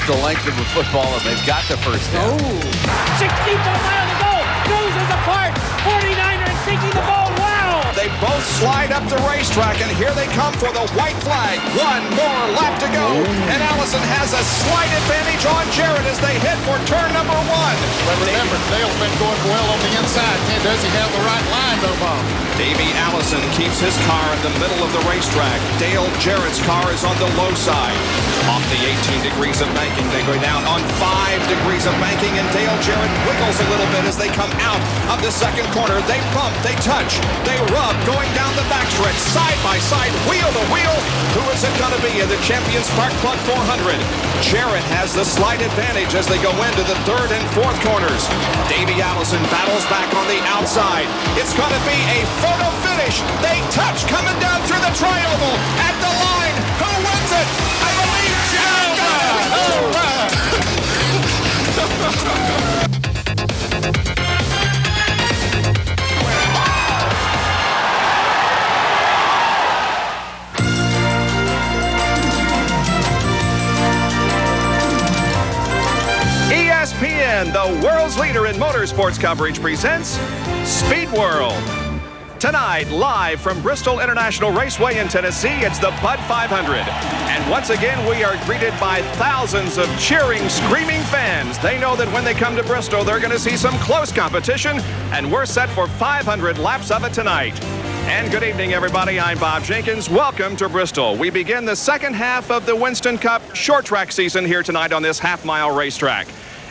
the length of a football, and they've got the first down. 16th mile to go. Noses apart. 49er sinking the ball. Wow. They both slide up the racetrack, and here they come for the white flag. One more lap to go, and Allison has a slight advantage on Jarrett as they head for turn number 1. But remember, Dale's been going well on the inside. Does he have the right line, though, Bob? Davey Allison keeps his car in the middle of the racetrack. Dale Jarrett's car is on the low side. Off the 18 degrees of banking, they go down on 5 degrees of banking, and Dale Jarrett wiggles a little bit as they come out of the second corner. They bump, they touch, they rub, going down the backstretch, side by side, wheel to wheel. Who is it going to be in the Champions Spark Plug 400? Jarrett has the slight advantage as they go into the third and fourth corners. Davey Allison battles back on the outside. It's going to be a photo finish. They touch coming down through the triangle at the line. Who wins it? I believe Geoff got it. ESPN, the world's leader in motorsports coverage, presents Speed World. Tonight, live from Bristol International Raceway in Tennessee, it's the Bud 500. And once again, we are greeted by thousands of cheering, screaming fans. They know that when they come to Bristol, they're going to see some close competition, and we're set for 500 laps of it tonight. And good evening, everybody. I'm Bob Jenkins. Welcome to Bristol. We begin the second half of the Winston Cup short track season here tonight on this half-mile racetrack.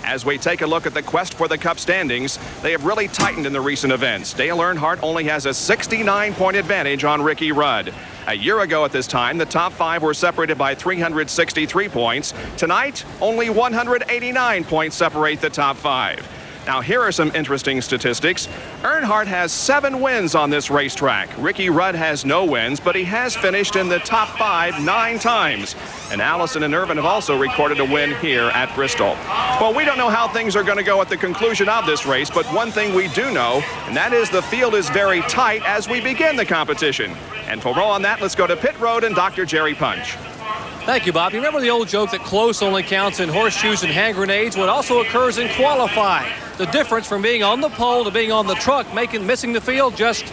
As we take a look at the quest for the Cup standings, they have really tightened in the recent events. Dale Earnhardt only has a 69-point advantage on Ricky Rudd. A year ago at this time, the top 5 were separated by 363 points. Tonight, only 189 points separate the top 5. Now, here are some interesting statistics. Earnhardt has 7 wins on this racetrack. Ricky Rudd has no wins, but he has finished in the top 5 9 times. And Allison and Irvin have also recorded a win here at Bristol. Well, we don't know how things are going to go at the conclusion of this race, but one thing we do know, and that is the field is very tight as we begin the competition. And for more on that, let's go to pit road and Dr. Jerry Punch. Thank you, Bob. You remember the old joke that close only counts in horseshoes and hand grenades? What also occurs in qualifying. The difference from being on the pole to being on the truck, missing the field just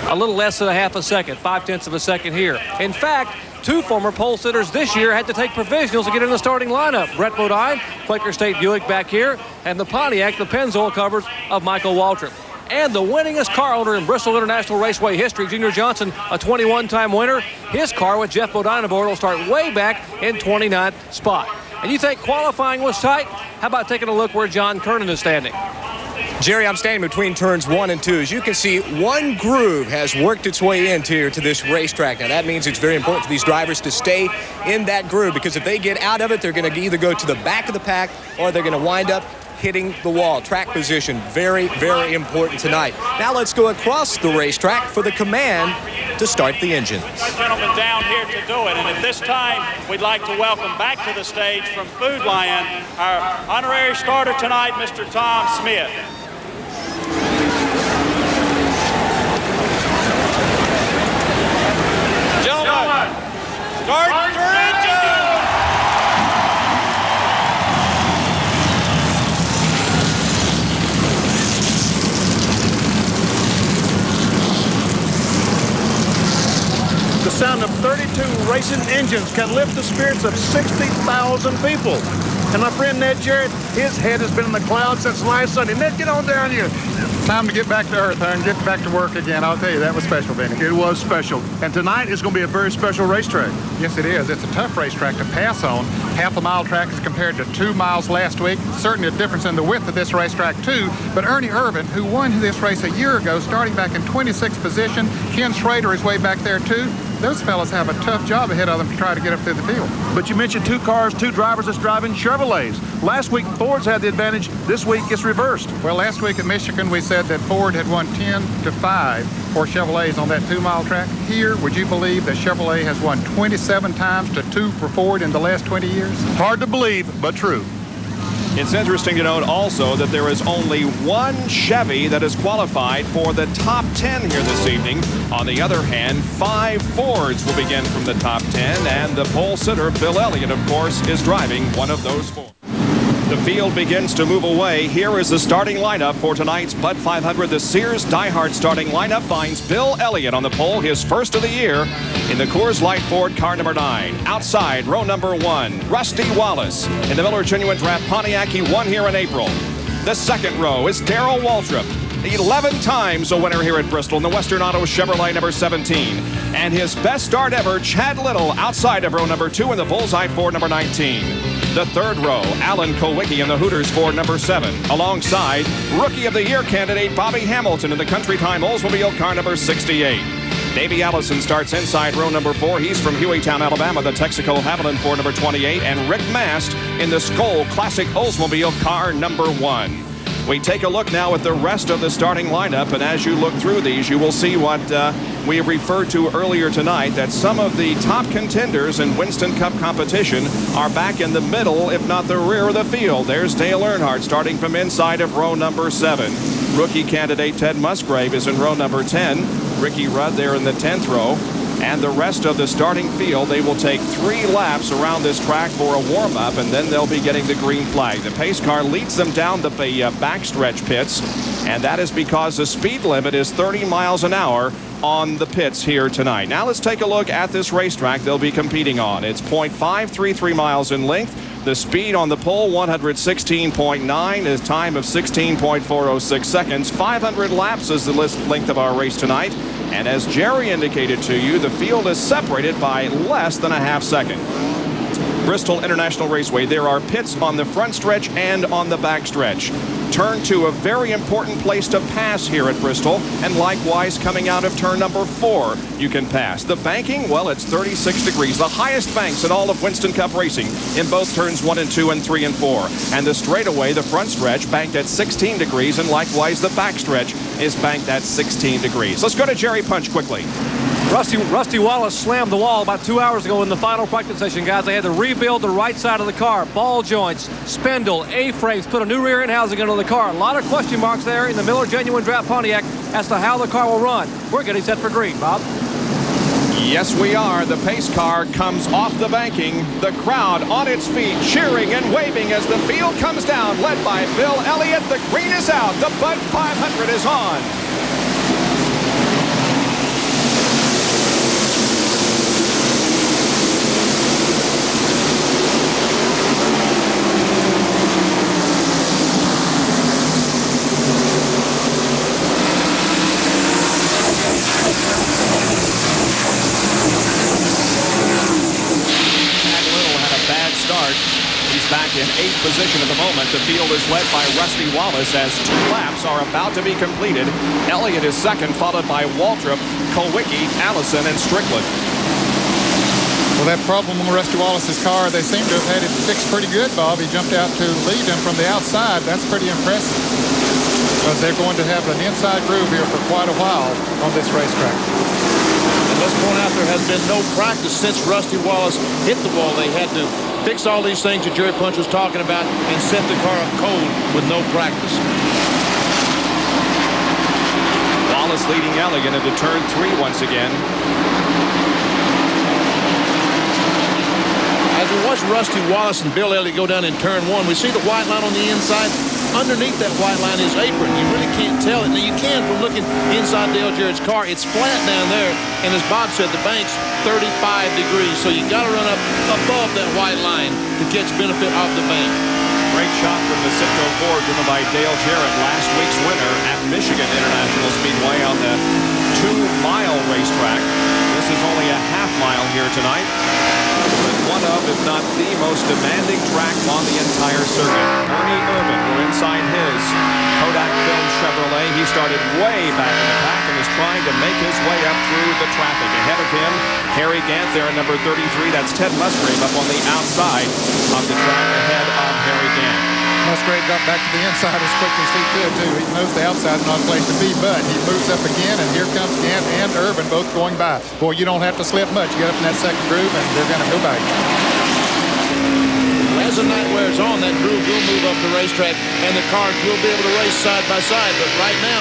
a little less than a half a second, 0.5 of a second here. In fact, 2 former pole sitters this year had to take provisionals to get in the starting lineup. Brett Bodine, Quaker State Buick back here, and the Pontiac, the Pennzoil covers of Michael Waltrip. And the winningest car owner in Bristol International Raceway history, Junior Johnson, a 21-time winner. His car with Geoff Bodine aboard will start way back in 29th spot. And you think qualifying was tight? How about taking a look where John Kernan is standing? Jerry, I'm standing between turns 1 and 2. As you can see, one groove has worked its way into this racetrack. Now, that means it's very important for these drivers to stay in that groove, because if they get out of it, they're going to either go to the back of the pack or they're going to wind up hitting the wall. Track position, very, very important tonight. Now let's go across the racetrack for the command to start the engines. Gentlemen down here to do it, and at this time we'd like to welcome back to the stage from Food Lion our honorary starter tonight, Mr. Tom Smith. Gentlemen, start your engines! The sound of 32 racing engines can lift the spirits of 60,000 people. And my friend Ned Jarrett, his head has been in the clouds since last Sunday. Ned, get on down here. Time to get back to earth and get back to work again. I'll tell you, that was special, Benny. It was special. And tonight is going to be a very special racetrack. Yes, it is. It's a tough racetrack to pass on. Half a mile track is compared to 2 miles last week. Certainly a difference in the width of this racetrack, too. But Ernie Irvin, who won this race a year ago, starting back in 26th position. Ken Schrader is way back there, too. Those fellas have a tough job ahead of them to try to get up through the field. But you mentioned 2 cars, 2 drivers that's driving Chevrolets. Last week, Ford's had the advantage. This week, it's reversed. Well, last week at Michigan, we said that Ford had won 10-5 for Chevrolets on that 2-mile track. Here, would you believe that Chevrolet has won 27 times to 2 for Ford in the last 20 years? Hard to believe, but true. It's interesting to note also that there is only one Chevy that is qualified for the top 10 here this evening. On the other hand, 5 Fords will begin from the top 10, and the pole sitter, Bill Elliott, of course, is driving one of those 4. The field begins to move away. Here is the starting lineup for tonight's Bud 500. The Sears Die-Hard starting lineup finds Bill Elliott on the pole, his first of the year, in the Coors Light Ford car number 9. Outside, row number 1, Rusty Wallace. In the Miller Genuine Draft Pontiac, he won here in April. The second row is Darrell Waltrip, 11 times a winner here at Bristol in the Western Auto Chevrolet number 17. And his best start ever, Chad Little, outside of row number 2 in the Bullseye Ford number 19. The third row, Alan Kulwicki in the Hooters Ford number 7, alongside Rookie of the Year candidate Bobby Hamilton in the Country Time Oldsmobile car number 68. Davey Allison starts inside row number 4. He's from Hueytown, Alabama, the Texaco Haviland Ford number 28, and Rick Mast in the Skoll Classic Oldsmobile car number 1. We take a look now at the rest of the starting lineup, and as you look through these, you will see what we referred to earlier tonight, that some of the top contenders in Winston Cup competition are back in the middle, if not the rear of the field. There's Dale Earnhardt starting from inside of row number 7. Rookie candidate Ted Musgrave is in row number 10. Ricky Rudd there in the 10th row. And the rest of the starting field, they will take 3 laps around this track for a warm-up, and then they'll be getting the green flag. The pace car leads them down the backstretch pits, and that is because the speed limit is 30 miles an hour on the pits here tonight. Now let's take a look at this racetrack they'll be competing on. It's 0.533 miles in length. The speed on the pole, 116.9, is time of 16.406 seconds. 500 laps is the length of our race tonight. And as Jerry indicated to you, the field is separated by less than a half second. Bristol International Raceway, there are pits on the front stretch and on the back stretch. Turn 2, a very important place to pass here at Bristol, and likewise coming out of turn number 4, you can pass. The banking, well, it's 36 degrees, the highest banks in all of Winston Cup racing in both turns 1 and 2 and 3 and 4. And the straightaway, the front stretch, banked at 16 degrees, and likewise the back stretch is banked at 16 degrees. Let's go to Jerry Punch quickly. Rusty Wallace slammed the wall about 2 hours ago in the final practice session, guys. They had to rebuild the right side of the car. Ball joints, spindle, A-frames, put a new rear end housing into the car. A lot of question marks there in the Miller Genuine Draft Pontiac as to how the car will run. We're getting set for green, Bob. Yes, we are. The pace car comes off the banking. The crowd on its feet, cheering and waving as the field comes down, led by Bill Elliott. The green is out. The Bud 500 is on. Back in 8th position at the moment. The field is led by Rusty Wallace as 2 laps are about to be completed. Elliott is second, followed by Waltrip, Kulwicki, Allison, and Strickland. Well, that problem on Rusty Wallace's car, they seem to have had it fixed pretty good, Bob. He jumped out to lead him from the outside. That's pretty impressive, because they're going to have an inside groove here for quite a while on this racetrack. And let's point out there has been no practice since Rusty Wallace hit the wall. They had to fix all these things that Jerry Punch was talking about and set the car up cold with no practice. Wallace leading Elliott into turn 3 once again. As we watch Rusty Wallace and Bill Elliott go down in turn 1, we see the white line on the inside. Underneath that white line is apron. You really can't tell it. Now, you can from looking inside Dale Jarrett's car. It's flat down there, and as Bob said, the bank's 35 degrees, so you got to run up above that white line to catch benefit of the bank. Great shot from the Citgo Ford driven by Dale Jarrett, last week's winner at Michigan International Speedway on the 2-mile racetrack. This is only a half-mile here tonight, but one of, if not the most demanding track on the entire circuit. Ernie Irvin, we're inside his Kodak Film Chevrolet. He started way back in the pack and is trying to make his way up through the traffic. Ahead of him, Harry Gant there at number 33. That's Ted Musgrave up on the outside of the track ahead of Harry Gant. Musgrave got back to the inside as quick as he could, too. He knows the outside is not a place to be, but he moves up again, and here comes Gant and Irvin both going by. Boy, you don't have to slip much. You get up in that second groove, and they're going to go back. As as the night wears on, that groove will move up the racetrack, and the cars will be able to race side by side. But right now,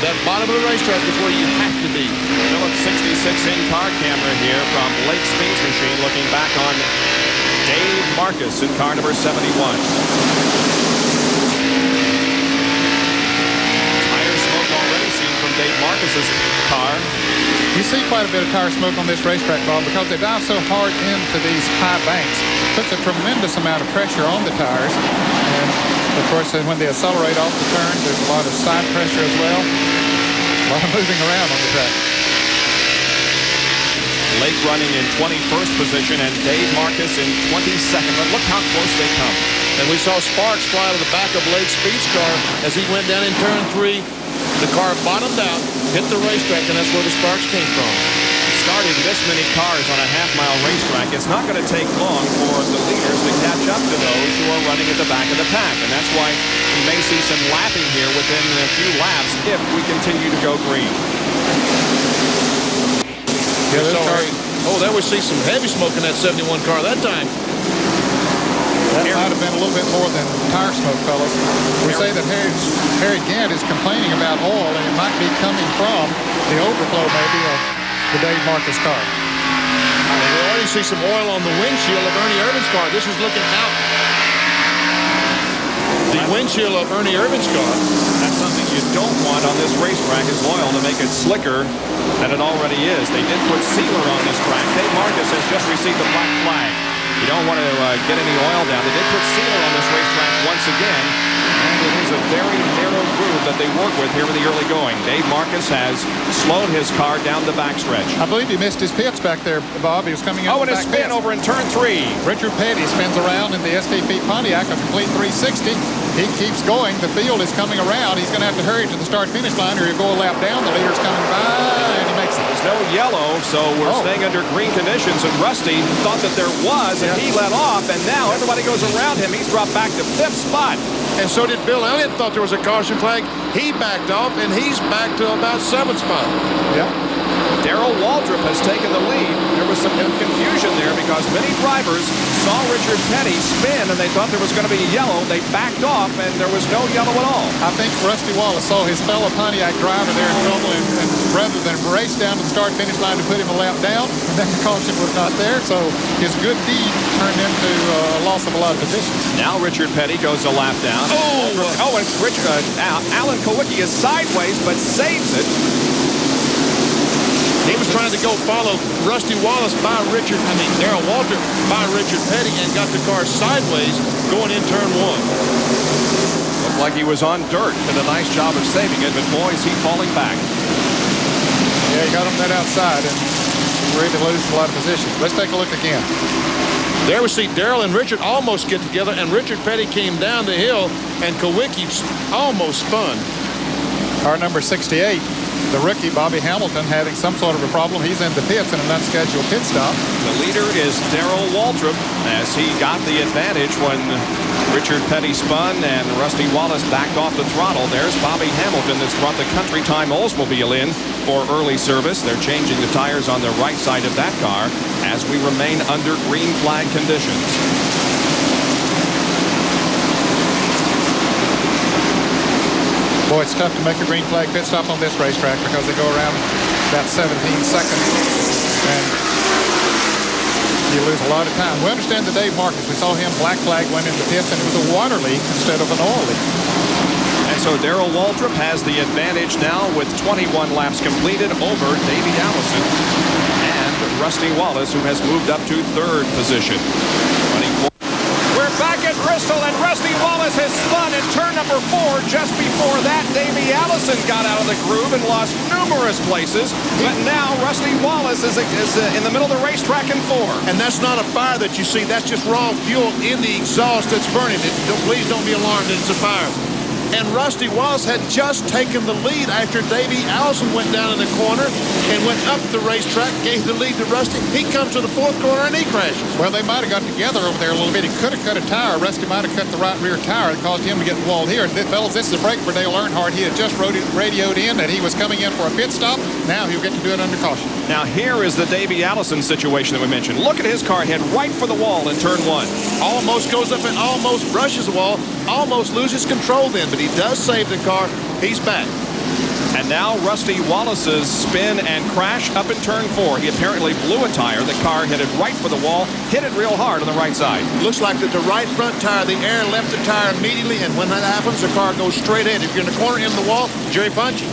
that bottom of the racetrack is where you have to be. Phillips 66 in-car camera here from Lake Speed's machine, looking back on Dave Marcus in car number 71. Tire smoke already seen from Dave Marcus's car. You see quite a bit of tire smoke on this racetrack, Bob, because they dive so hard into these high banks. Puts a tremendous amount of pressure on the tires. And, of course, when they accelerate off the turn, there's a lot of side pressure as well. A lot of moving around on the track. Lake running in 21st position and Dave Marcus in 22nd. But look how close they come. And we saw sparks fly out of the back of Lake Speed's car as he went down in turn 3. The car bottomed out, hit the racetrack, and that's where the sparks came from. Starting this many cars on a half-mile racetrack, it's not going to take long for the leaders to catch up to those who are running at the back of the pack. And that's why we may see some lapping here within a few laps if we continue to go green. Yeah, there we see some heavy smoke in that 71 car that time. That might have been a little bit more than tire smoke, fellas. We say that Harry Gant is complaining about oil, and it might be coming from the overflow, maybe, of the Dave Marcus car. We already see some oil on the windshield of Ernie Irvin's car. This is looking out. The windshield of Ernie Irvin's car. That's something you don't want on this racetrack, is oil to make it slicker than it already is. They did put sealer on this track. Dave Marcus has just received a black flag. You don't want to get any oil down. They did put sealer on this racetrack once again, and it is a very narrow groove that they work with here in the early going. Dave Marcus has slowed his car down the backstretch. I believe he missed his pits back there, Bob. He was coming in. Oh, and a spin over in turn 3. Richard Petty spins around in the STP Pontiac, a complete 360. He keeps going. The field is coming around. He's going to have to hurry to the start-finish line, or he'll go a lap down. The leader's coming by, and he makes it. There's no yellow, so we're staying under green conditions, and Rusty thought that there was, and he let off, and now everybody goes around him. He's dropped back to 5th spot. And so did Bill Elliott. Thought there was a caution flag. He backed off, and he's back to about 7th spot. Yeah. Darrell Waltrip has taken the lead. There was some confusion there because many drivers saw Richard Petty spin and they thought there was going to be yellow. They backed off and there was no yellow at all. I think Rusty Wallace saw his fellow Pontiac driver there in trouble, and rather than race down to the start-finish line to put him a lap down, that caution was not there, so his good deed turned into a loss of a lot of positions. Now Richard Petty goes a lap down. And Alan Kulwicki is sideways but saves it. He was trying to go follow Rusty Wallace by Darrell Waltrip by Richard Petty and got the car sideways going in turn 1. Looked like he was on dirt. Did a nice job of saving it, but boy, is he falling back. Yeah, he got him that outside and really loses a lot of positions. Let's take a look again. There we see Darrell and Richard almost get together, and Richard Petty came down the hill, and Kulwicki almost spun. Car number 68. The rookie, Bobby Hamilton, having some sort of a problem. He's in the pits in an unscheduled pit stop. The leader is Darrell Waltrip as he got the advantage when Richard Petty spun and Rusty Wallace backed off the throttle. There's Bobby Hamilton that's brought the Country Time Oldsmobile in for early service. They're changing the tires on the right side of that car as we remain under green flag conditions. Boy, it's tough to make a green flag pit stop on this racetrack because they go around about 17 seconds and you lose a lot of time. We understand the Dave Marcus. We saw him, black flag went into pits, and it was a water leak instead of an oil leak. And so Darrell Waltrip has the advantage now with 21 laps completed over Davey Allison and Rusty Wallace, who has moved up to 3rd position. We're back at Bristol, and Rusty Wallace has spun in turn number 4. Just before that, Davey Allison got out of the groove and lost numerous places. But now Rusty Wallace is in the middle of the racetrack in 4. And that's not a fire that you see. That's just raw fuel in the exhaust that's burning. Please don't be alarmed that it's a fire. and Rusty Wallace had just taken the lead after Davey Allison went down in the corner and went up the racetrack, gave the lead to Rusty. He comes to the fourth corner and he crashes. Well, they might have got together over there a little bit. He could have cut a tire. Rusty might have cut the right rear tire. It caused him to get the wall here. Fellas, this is a break for Dale Earnhardt. He had just radioed in that he was coming in for a pit stop. Now he'll get to do it under caution. Now here is the Davey Allison situation that we mentioned. Look at his car head right for the wall in turn 1. Almost goes up and almost brushes the wall, almost loses control then, but he does save the car. He's back. And now Rusty Wallace's spin and crash up in turn 4. He apparently blew a tire. The car headed right for the wall, hit it real hard on the right side. Looks like that the right front tire, the air left the tire immediately, and when that happens, the car goes straight ahead. If you're in the corner, in the wall, Jerry Punch.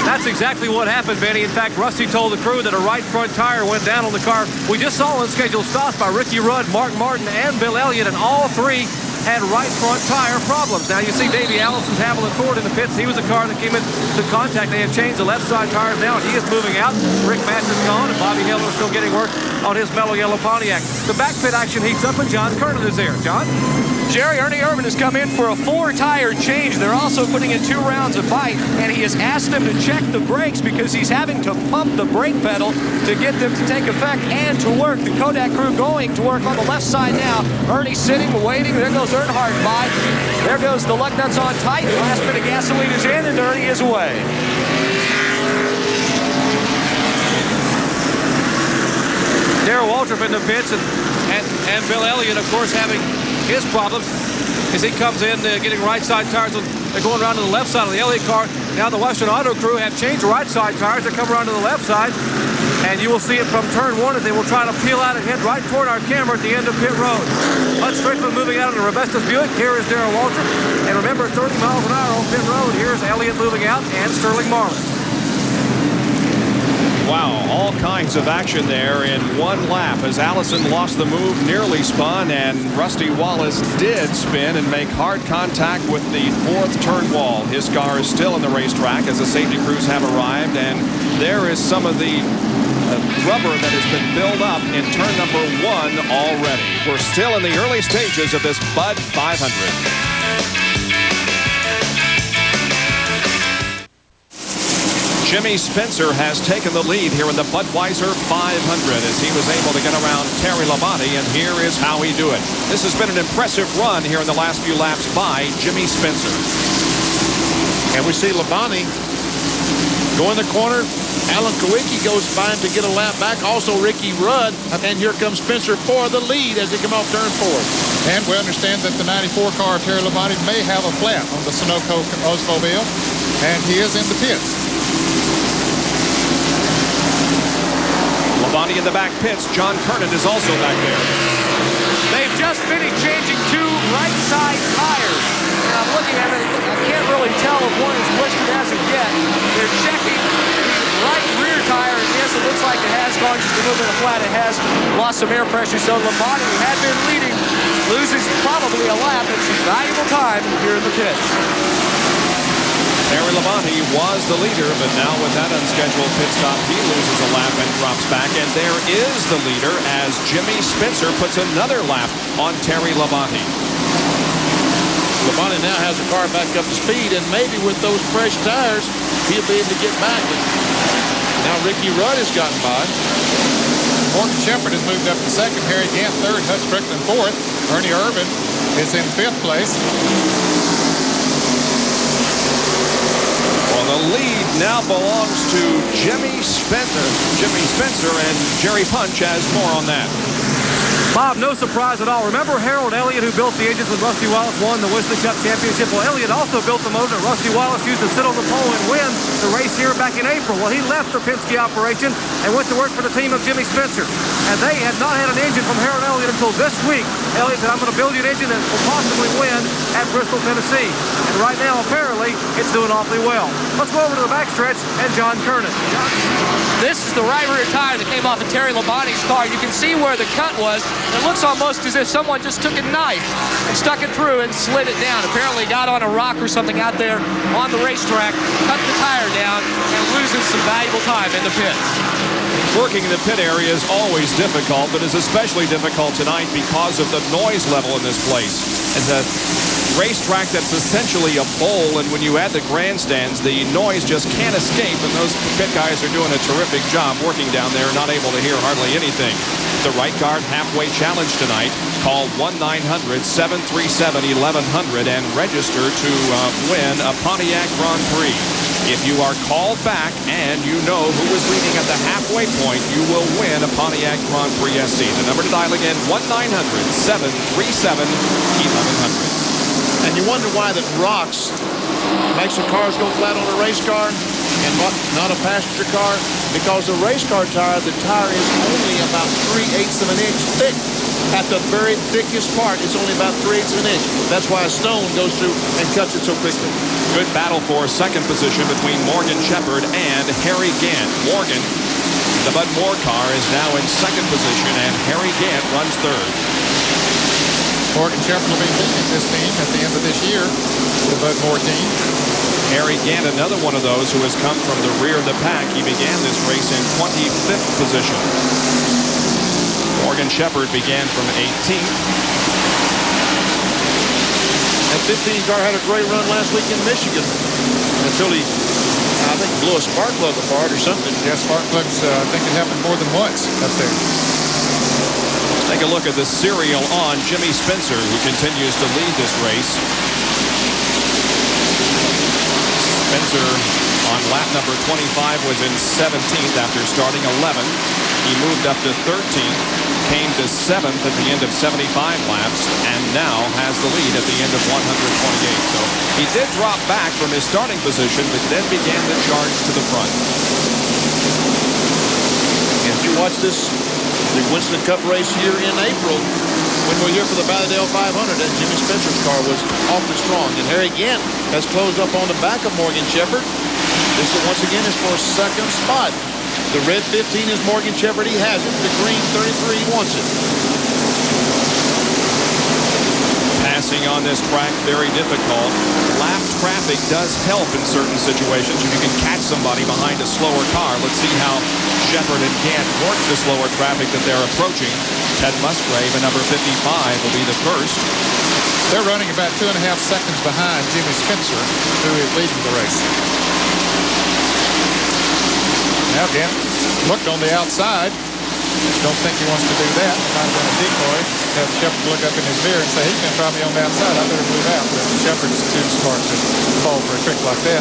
That's exactly what happened, Benny. In fact, Rusty told the crew that a right front tire went down on the car. We just saw unscheduled stops by Ricky Rudd, Mark Martin, and Bill Elliott, and all three had right front tire problems. Now you see Davey Allison's Hamilton Ford in the pits. He was the car that came into contact. They have changed the left side tires now, and he is moving out. Rick Matthews gone, and Bobby Hiller is still getting work on his mellow yellow Pontiac. The back pit action heats up, and John Kernan is there. John? Jerry, Ernie Irvin has come in for a 4-tire change. They're also putting in 2 rounds of bite, and he has asked them to check the brakes because he's having to pump the brake pedal to get them to take effect and to work. The Kodak crew going to work on the left side now. Ernie's sitting, waiting. There goes Earnhardt by. There goes the lug nuts on tight. The last bit of gasoline is in, and Ernie is away. Darrell Waltrip in the pits, and Bill Elliott, of course, having his problems as he comes in getting right side tires. They're going around to the left side of the Elliott car. Now the Western Auto crew have changed the right side tires. They come around to the left side, and you will see it from turn 1 as they will try to peel out and head right toward our camera at the end of pit road. Bud Strickland moving out of the Robestas Buick. Here is Darrell Waltrip. And remember, 30 miles an hour on pit road. Here's Elliott moving out and Sterling Marlin. Wow, all kinds of action there in one lap as Allison lost the move, nearly spun, and Rusty Wallace did spin and make hard contact with the 4th turn wall. His car is still in the racetrack as the safety crews have arrived, and there is some of the rubber that has been built up in turn number 1 already. We're still in the early stages of this Bud 500. Jimmy Spencer has taken the lead here in the Budweiser 500 as he was able to get around Terry Labonte, and here is how he do it. This has been an impressive run here in the last few laps by Jimmy Spencer. And we see Labonte go in the corner. Alan Kulwicki goes by him to get a lap back. Also Ricky Rudd, and here comes Spencer for the lead as they come off turn 4. And we understand that the 94 car of Terry Labonte may have a flat on the Sunoco Oldsmobile, and he is in the pits. Labonte in the back pits. John Kernan is also back there. They've just finished changing 2 right side tires. And I'm looking at it, I can't really tell if one is blistered as of yet. They're checking the right rear tire, and yes, it looks like it has gone just a little bit of flat. It has lost some air pressure, so Labonte, who had been leading, loses probably a lap and some valuable time here in the pits. Terry Labonte was the leader, but now with that unscheduled pit stop, he loses a lap and drops back. And there is the leader as Jimmy Spencer puts another lap on Terry Labonte. Labonte now has the car back up to speed, and maybe with those fresh tires, he'll be able to get back. Now Ricky Rudd has gotten by. Morton Shepard has moved up to 2nd. Harry Gant 3rd. Hutch Strickland 4th. Ernie Irvin is in 5th place. Well, the lead now belongs to Jimmy Spencer, and Jerry Punch has more on that. Bob, no surprise at all. Remember Harold Elliott, who built the engines when Rusty Wallace won the Winston Cup Championship? Well, Elliott also built the motor that Rusty Wallace used to sit on the pole and win the race here back in April. Well, he left the Penske operation and went to work for the team of Jimmy Spencer. And they had not had an engine from Harold Elliott until this week. Elliott said, I'm going to build you an engine that will possibly win at Bristol, Tennessee. And right now, apparently, it's doing awfully well. Let's go over to the backstretch and John Kernan. This is the right rear tire that came off of Terry Labonte's car. You can see where the cut was. It looks almost as if someone just took a knife and stuck it through and slid it down. Apparently got on a rock or something out there on the racetrack, cut the tire down, and loses some valuable time in the pits. Working in the pit area is always difficult, but is especially difficult tonight because of the noise level in this place. As racetrack that's essentially a bowl, and when you add the grandstands, the noise just can't escape, and those pit guys are doing a terrific job working down there, not able to hear hardly anything. The right guard halfway challenge tonight. Call 1-900-737-1100 and register to win a Pontiac Grand Prix. If you are called back and you know who is leading at the halfway point, you will win a Pontiac Grand Prix SC. The number to dial again, 1-900-737-1100. And you wonder why that rocks makes the cars go flat on a race car and not a passenger car. Because the race car tire, the tire is only about 3/8 of an inch thick. At the very thickest part, it's only about 3/8 of an inch. That's why a stone goes through and cuts it so quickly. Good battle for second position between Morgan Shepherd and Harry Gant. Morgan, the Bud Moore car, is now in second position, and Harry Gant runs third. Morgan Shepherd will be leading this team at the end of this year, the Bud Moore team. Harry Gant, another one of those who has come from the rear of the pack. He began this race in 25th position. Morgan Shepherd began from 18th. That 15 car had a great run last week in Michigan until he, I think, blew a spark plug apart or something. Yeah, spark plugs, I think it happened more than once up there. Take a look at the serial on Jimmy Spencer, who continues to lead this race. Spencer on lap number 25 was in 17th after starting 11th. He moved up to 13th, came to 7th at the end of 75 laps, and now has the lead at the end of 128. So he did drop back from his starting position, but then began the charge to the front. If you watch this, the Winston Cup race here in April, when we're here for the Valladale 500, that Jimmy Spencer's car was awfully strong. And Harry Gant has closed up on the back of Morgan Shepherd. This, once again, is for second spot. The red 15 is Morgan Shepherd. He has it. The green 33, he wants it. Passing on this track, very difficult. Lap traffic does help in certain situations. If you can catch somebody behind a slower car, let's see how Shepherd and Gant work the slower traffic that they're approaching. Ted Musgrave, at number 55, will be the first. They're running about 2.5 seconds behind Jimmy Spencer, who is leading the race. Now Gant looked on the outside. Don't think he wants to do that. Might have been a decoy. Have Shepherd look up in his mirror and say, he's going to try me on the outside. I better move out. But Shepherd's too smart to fall for a trick like that.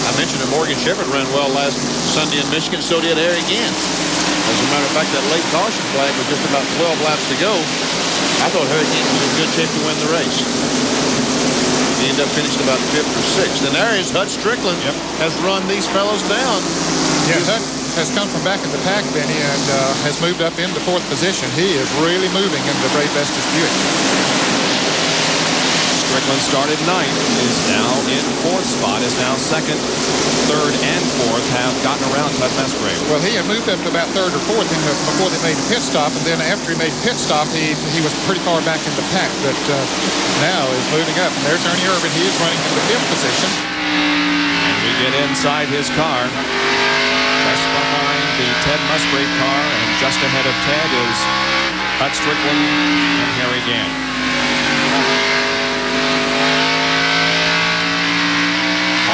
I mentioned that Morgan Shepherd ran well last Sunday in Michigan. So did Harry Gant. As a matter of fact, that late caution flag with just about 12 laps to go, I thought Harry Gant was in good shape to win the race. He ended up finishing about 5th or 6th. And there is Hut Strickland, has run these fellows down. Yeah, Hut has come from back in the pack, Benny, and has moved up into 4th position. He is really moving into Ray Bestis' Buick. Strickland started 9th, is now in 4th spot, is now 2nd, 3rd, and 4th have gotten around Ted Musgrave. Well, he had moved up to about 3rd or 4th before they made a pit stop, and then after he made a pit stop, he was pretty far back in the pack, but now is moving up. And there's Ernie Irvin. He is running into 5th position. And we get inside his car, just behind the Ted Musgrave car, and just ahead of Ted is Hut Strickland and Harry Gant.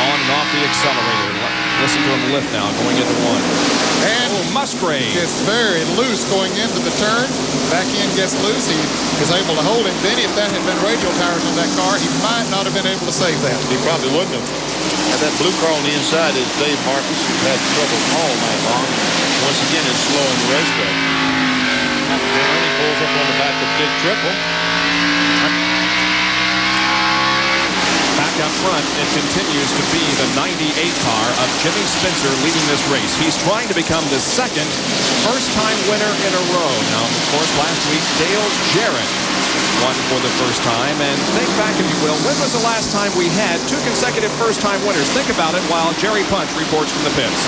On and off the accelerator. Listen to him lift now, going into 1. And Musgrave gets very loose going into the turn. Back end gets loose. He is able to hold it. Benny, if that had been radial tires on that car, he might not have been able to save that. He probably wouldn't have. And that blue car on the inside is Dave Marcus, who's had trouble all night long. Once again, is slow in the racetrack. Ernie pulls up on the back of Big Triple. Back up front, it continues to be the 98 car of Jimmy Spencer leading this race. He's trying to become the second first-time winner in a row. Now, of course, last week, Dale Jarrett won for the first time. And think back, if you will, when was the last time we had 2 consecutive first-time winners? Think about it while Jerry Punch reports from the pits.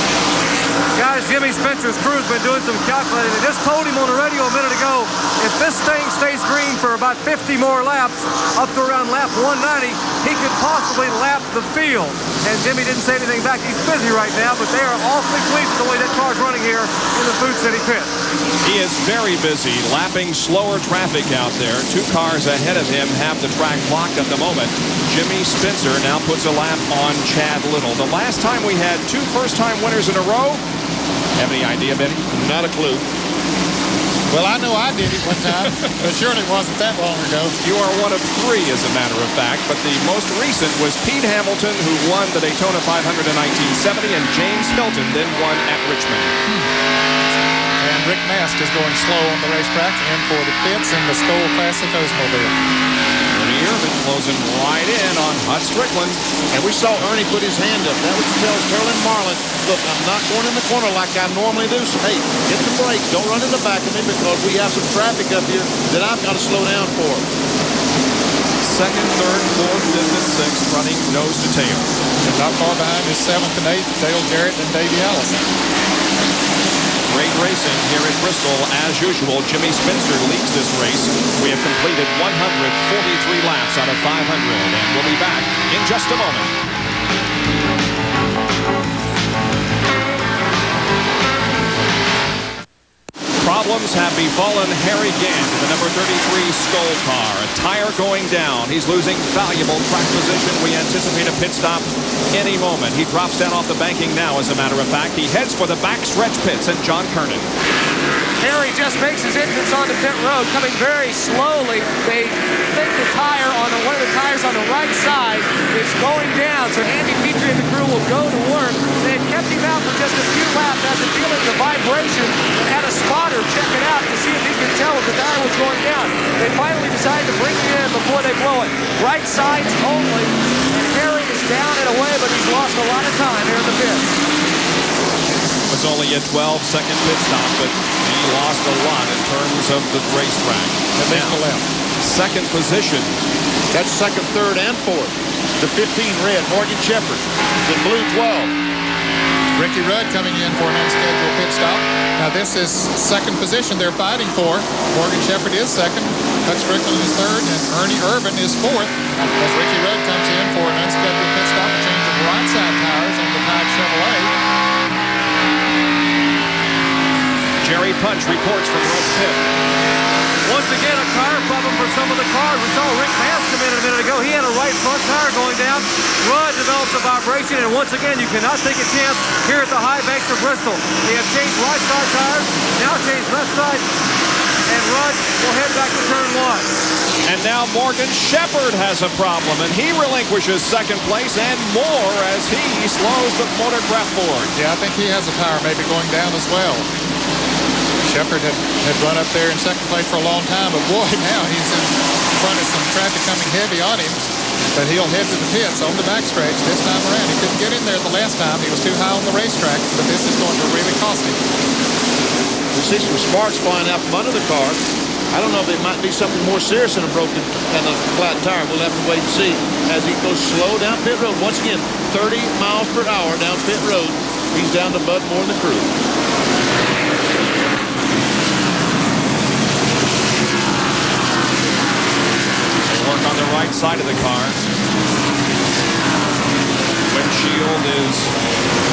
Guys, Jimmy Spencer's crew's been doing some calculating. They just told him on the radio a minute ago, if this thing stays green for about 50 more laps, up to around lap 190, he could possibly lap the field. and Jimmy didn't say anything back. He's busy right now, but they are awfully pleased with the way that car's running here in the Food City pit. He is very busy lapping slower traffic out there. 2 cars ahead of him have the track blocked at the moment. Jimmy Spencer now puts a lap on Chad Little. The last time we had 2 first-time winners in a row. Have any idea, Benny? Not a clue. Well, I know I did it one time, but surely it wasn't that long ago. You are one of 3, as a matter of fact, but the most recent was Pete Hamilton, who won the Daytona 500 in 1970, and James Hilton then won at Richmond. And Rick Mast is going slow on the racetrack and for the pits in the Skoal Classic Oldsmobile. Ernie Irvin closing right in on Hut Strickland. And we saw Ernie put his hand up. That was to tell Carolyn Marlin, look, I'm not going in the corner like I normally do. So, hey, hit the brakes. Don't run in the back of me because we have some traffic up here that I've got to slow down for. 2nd, 3rd, 4th, 5th, and 6th running nose to tail. And not far behind is 7th and 8th, Dale Jarrett and Davey Allison. Great racing here at Bristol. As usual, Jimmy Spencer leads this race. We have completed 143 laps out of 500, and we'll be back in just a moment. Problems have befallen Harry Gant in the number 33 Skoal car. A tire going down. He's losing valuable track position. We anticipate a pit stop any moment. He drops down off the banking now, as a matter of fact. He heads for the backstretch pits at John Kernan. Harry just makes his entrance onto pit road, coming very slowly. They think the tire on one of the tires on the right side is going down, so Andy Petrie and the crew will go to work. They had kept him out for just a few laps after feeling the vibration and had a spotter check it out to see if he could tell if the tire was going down. They finally decided to bring it in before they blow it. Right sides only, and Harry is down and away, but he's lost a lot of time here in the pits. It was only a 12-second pit stop, but he lost a lot in terms of the racetrack. Now, 2nd position. That's 2nd, 3rd, and 4th. The 15 red, Morgan Shepherd. The blue 12. Ricky Rudd coming in for an unscheduled pit stop. Now this is 2nd position they're fighting for. Morgan Shepherd is 2nd. Hut Strickland is 3rd, and Ernie Irvin is 4th. As Ricky Rudd comes in for an unscheduled pit stop, a change of right side tires on the Tide Chevrolet. Jerry Punch reports from Rudd's pit. Once again, a tire problem for some of the cars. We saw Rick Mast come in a minute ago. He had a right front tire going down. Rudd develops a vibration, and once again, you cannot take a chance here at the high banks of Bristol. They have changed right side tires, now changed left side, and Rudd will head back to turn 1. And now Morgan Shepherd has a problem, and he relinquishes 2nd place and more as he slows the motorcraft forward. Yeah, I think he has a tire maybe going down as well. Shepherd had run up there in 2nd place for a long time, but boy, now he's in front of some traffic coming heavy on him. But he'll head to the pits on the backstretch this time around. He couldn't get in there the last time. He was too high on the racetrack, but this is going to really cost him. We see some sparks flying out from under the car. I don't know if it might be something more serious than a flat tire. We'll have to wait and see as he goes slow down pit road. Once again, 30 miles per hour down pit road. He's down to Bud Moore and the crew. Work on the right side of the car. Windshield is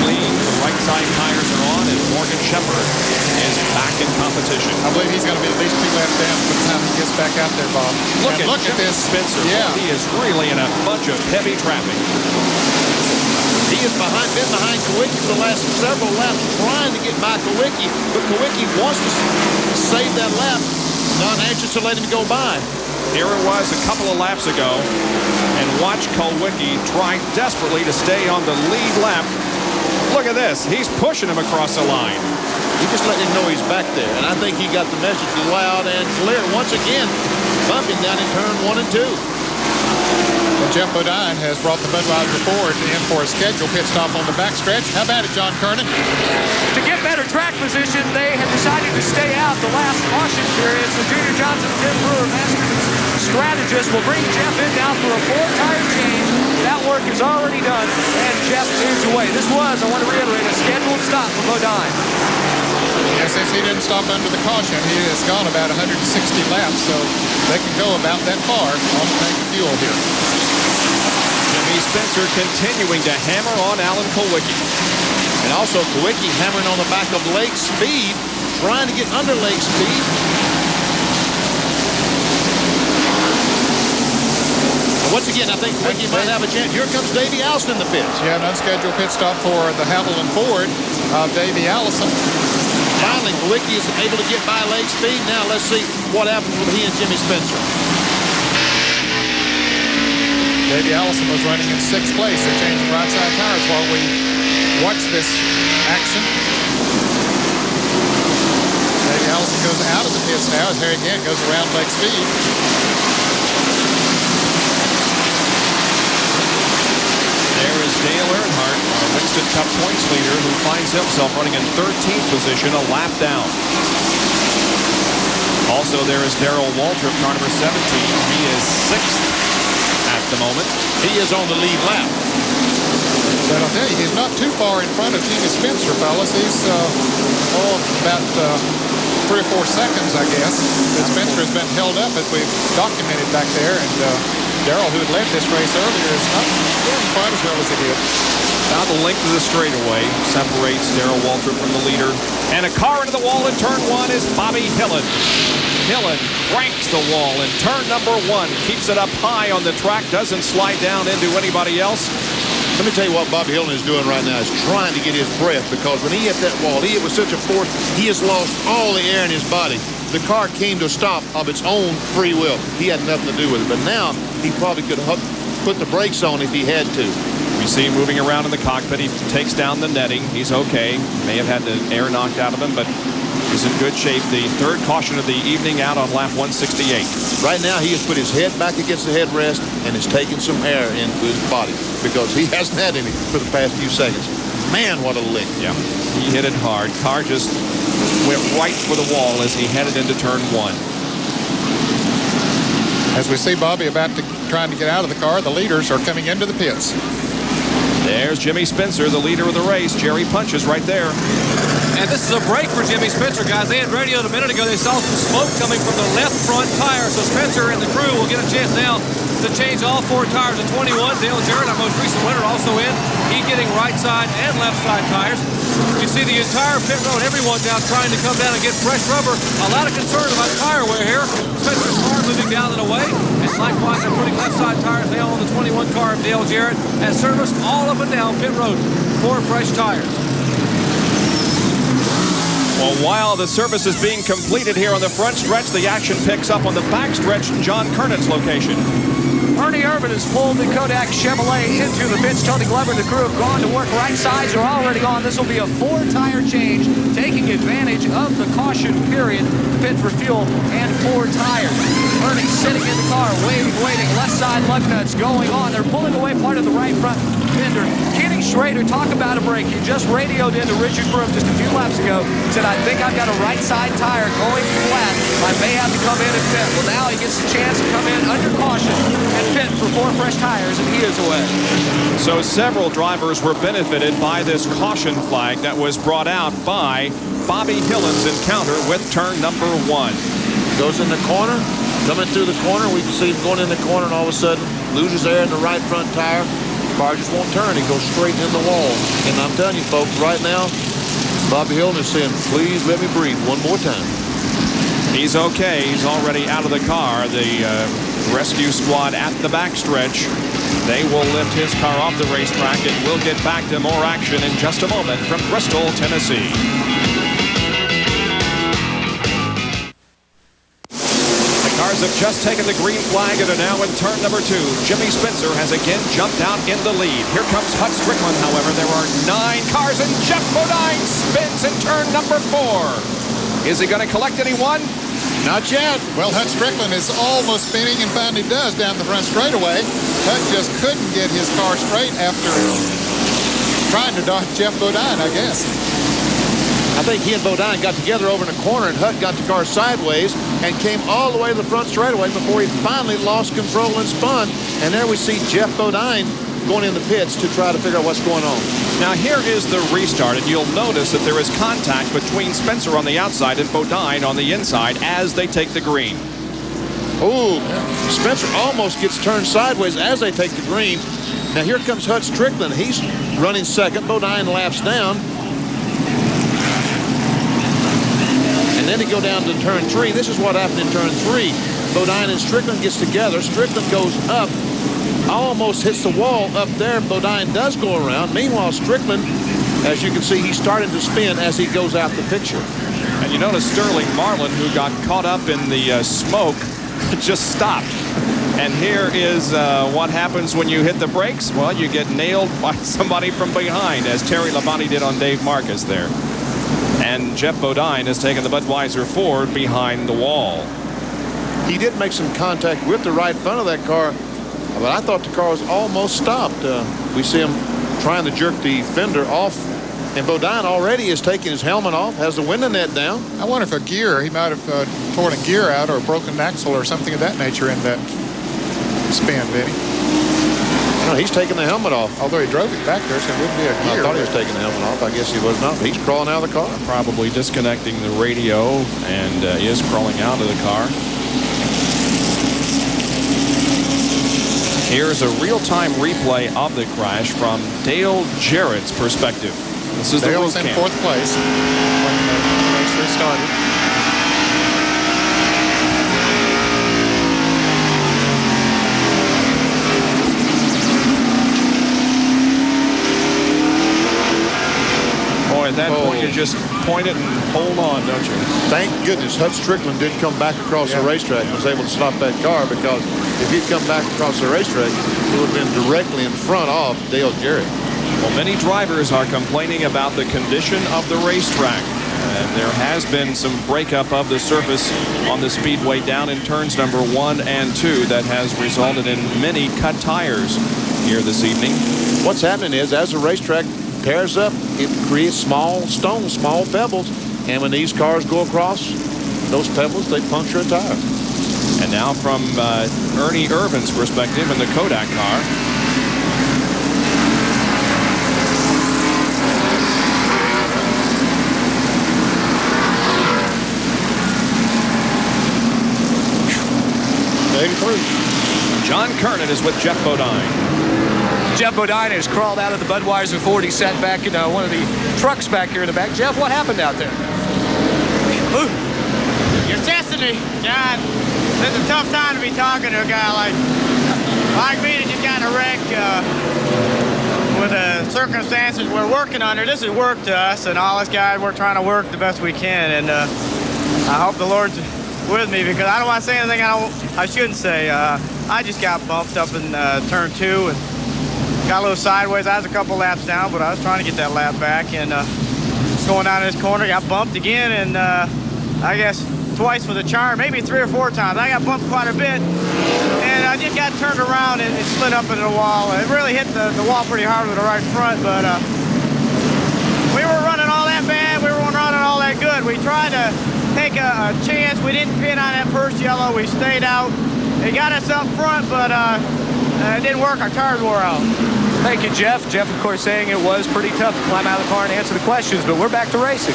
clean. The right side tires are on, and Morgan Shepherd is back in competition. I believe he's going to be at least 2 laps down by the time he gets back out there, Bob. Look at this Spencer. Yeah. He is really in a bunch of heavy traffic. He has been behind Kulwicki for the last several laps trying to get by Kulwicki, but Kulwicki wants to save that lap, not anxious to let him go by. Here it was a couple of laps ago, and watch Kulwicki try desperately to stay on the lead lap. Look at this. He's pushing him across the line. He just letting him know he's back there, and I think he got the message loud and clear. Once again, bumping down in turn 1 and 2. Well, Geoff Bodine has brought the Budweiser Ford in for a scheduled pit stop on the backstretch. How about it, John Kernan? To get better track position, they had decided to stay out the last caution period. So Junior Johnson, Tim Brewer, Masters strategist, will bring Geoff in now for a 4-tire change. That work is already done, and Geoff moves away. This was, I want to reiterate, a scheduled stop for Bodine. Yeah, since he didn't stop under the caution, he has gone about 160 laps, so they can go about that far on the tank of fuel here. Jimmy Jimmy Spencer continuing to hammer on Alan Kulwicki. And also Kulwicki hammering on the back of Lake Speed, trying to get under Lake Speed. And once again, I think Kulwicki might have a chance. Here comes Davey Allison in the pits. Yeah, an unscheduled pit stop for the Haviland Ford of Davey Allison. Finally, Kulwicki is able to get by Lake Speed. Now let's see what happens with he and Jimmy Spencer. Davey Allison was running in 6th place. They're changing right side tires while we watch this action. Davey Allison goes out of the pits now as Harry Gant goes around Lake Speed. There is Dale Earnhardt, our Winston Cup points leader, who finds himself running in 13th position, a lap down. Also, there is Darrell Waltrip, car number 17. He is 6th at the moment. He is on the lead lap. But I'll tell you, he's not too far in front of Jimmy Spencer, fellas. He's about 3 or 4 seconds, I guess. But Spencer has been held up, as we've documented back there. And Darrell, who had led this race earlier, is not doing quite as well as he did. Now the length of the straightaway separates Darrell Waltrip from the leader. And a car into the wall in turn 1 is Bobby Hillin. Hillin ranks the wall in turn number 1. Keeps it up high on the track. Doesn't slide down into anybody else. Let me tell you what Bobby Hillin is doing right now is trying to get his breath, because when he hit that wall, he hit with such a force, he has lost all the air in his body. The car came to a stop of its own free will. He had nothing to do with it. But now he probably could have put the brakes on if he had to. We see him moving around in the cockpit. He takes down the netting. He's okay. May have had the air knocked out of him, but he's in good shape. The 3rd caution of the evening out on lap 168. Right now, he has put his head back against the headrest and is taking some air into his body, because he hasn't had any for the past few seconds. Man, what a lick. Yeah, he hit it hard. Car just went right for the wall as he headed into turn 1. As we see Bobby trying to get out of the car, the leaders are coming into the pits. There's Jimmy Spencer, the leader of the race. Jerry Punches right there. And this is a break for Jimmy Spencer, guys. They had radioed a minute ago. They saw some smoke coming from the left front tire. So Spencer and the crew will get a chance now to change all 4 tires to 21. Dale Jarrett, our most recent winner, also in. He getting right side and left side tires. You see the entire pit road, everyone now trying to come down and get fresh rubber. A lot of concern about tire wear here. Spencer's car moving down and away. And likewise, they're putting left side tires now on the 21 car of Dale Jarrett, as serviced all up and down pit road for fresh tires. Well, while the service is being completed here on the front stretch, the action picks up on the back stretch in John Kernan's location. Ernie Irvin has pulled the Kodak Chevrolet into the pits. Tony Glover and the crew have gone to work. Right sides are already gone. This will be a 4-tire change, taking advantage of the caution period. Pit for fuel and 4 tires. Ernie sitting in the car, waiting. Left side lug nuts going on. They're pulling away part of the right front fender. Kenny Schrader, talk about a break. He just radioed into Richard Broom just a few laps ago. Said, I think I've got a right side tire going flat. I may have to come in and pit. Well, now he gets a chance to come in under caution and pit for 4 fresh tires, and he is away. So several drivers were benefited by this caution flag that was brought out by Bobby Hillin's encounter with turn number 1. Goes in the corner, coming through the corner. We can see him going in the corner, and all of a sudden loses air in the right front tire. The car just won't turn. He goes straight in the wall. And I'm telling you, folks, right now, Bobby Hillin is saying, please let me breathe one more time. He's okay. He's already out of the car. The rescue squad at the backstretch. They will lift his car off the racetrack, and we'll get back to more action in just a moment from Bristol, Tennessee. The cars have just taken the green flag and are now in turn number 2. Jimmy Spencer has again jumped out in the lead. Here comes Hut Strickland, however. There are 9 cars, and Geoff Bodine spins in turn number 4. Is he going to collect anyone? Not yet. Well, Hut Strickland is almost spinning and finally does down the front straightaway. Hut just couldn't get his car straight after trying to dodge Geoff Bodine, I guess. I think he and Bodine got together over in a corner, and Hut got the car sideways and came all the way to the front straightaway before he finally lost control and spun. And there we see Geoff Bodine going in the pits to try to figure out what's going on. Now here is the restart, and you'll notice that there is contact between Spencer on the outside and Bodine on the inside as they take the green. Oh, Spencer almost gets turned sideways as they take the green. Now here comes Hut Strickland. He's running second. Bodine laps down. And then they go down to turn 3. This is what happened in turn 3. Bodine and Strickland gets together. Strickland goes up, almost hits the wall up there. Bodine does go around. Meanwhile, Strickland, as you can see, he's starting to spin as he goes out the picture. And you notice Sterling Marlin, who got caught up in the smoke, just stopped. And here is what happens when you hit the brakes. Well, you get nailed by somebody from behind, as Terry Labonte did on Dave Marcus there. And Geoff Bodine has taken the Budweiser Ford behind the wall. He did make some contact with the right front of that car, but I thought the car was almost stopped. We see him trying to jerk the fender off, and Bodine already is taking his helmet off, has the window net down. I wonder if he might have torn a gear out or a broken axle or something of that nature in that spin, Vinny. No, he's taking the helmet off. Although he drove it back there, so it wouldn't be a gear. I thought he was taking the helmet off. I guess he was not. He's crawling out of the car. Probably disconnecting the radio and is crawling out of the car. Here's a real-time replay of the crash from Dale Jarrett's perspective. This is Dale was in fourth place when the race restarted. Boy, at that point, you just point it and hold on, don't you? Thank goodness Hut Strickland did come back across the racetrack and was able to stop that car, because if he'd come back across the racetrack, he would have been directly in front of Dale Jarrett. Well, many drivers are complaining about the condition of the racetrack. And there has been some breakup of the surface on the speedway down in turns number 1 and 2 that has resulted in many cut tires here this evening. What's happening is, as the racetrack tears up, it creates small stones, small pebbles, and when these cars go across those pebbles, they puncture a tire. And now from Ernie Irvin's perspective in the Kodak car. John Kernan is with Geoff Bodine. Geoff Bodine has crawled out of the Budweiser Ford. He sat back in one of the trucks back here in the back. Geoff, what happened out there? Ooh. You're testing me, John. This is a tough time to be talking to a guy like me that just got in a wreck with the circumstances we're working under. This is work to us, and all us guys, we're trying to work the best we can. And I hope the Lord's with me, because I don't want to say anything I shouldn't say. I just got bumped up in turn 2 and got a little sideways. I was a couple laps down, but I was trying to get that lap back, and going down this corner, got bumped again, and I guess twice for the charm, maybe 3 or 4 times. I got bumped quite a bit, and I just got turned around and it slid up into the wall. It really hit the wall pretty hard with the right front, but we were running all that bad. We were running all that good. We tried to take a chance. We didn't pin on that first yellow. We stayed out. They got us up front, but it didn't work. Our tires wore out. Thank you, Geoff. Geoff, of course, saying it was pretty tough to climb out of the car and answer the questions, but we're back to racing.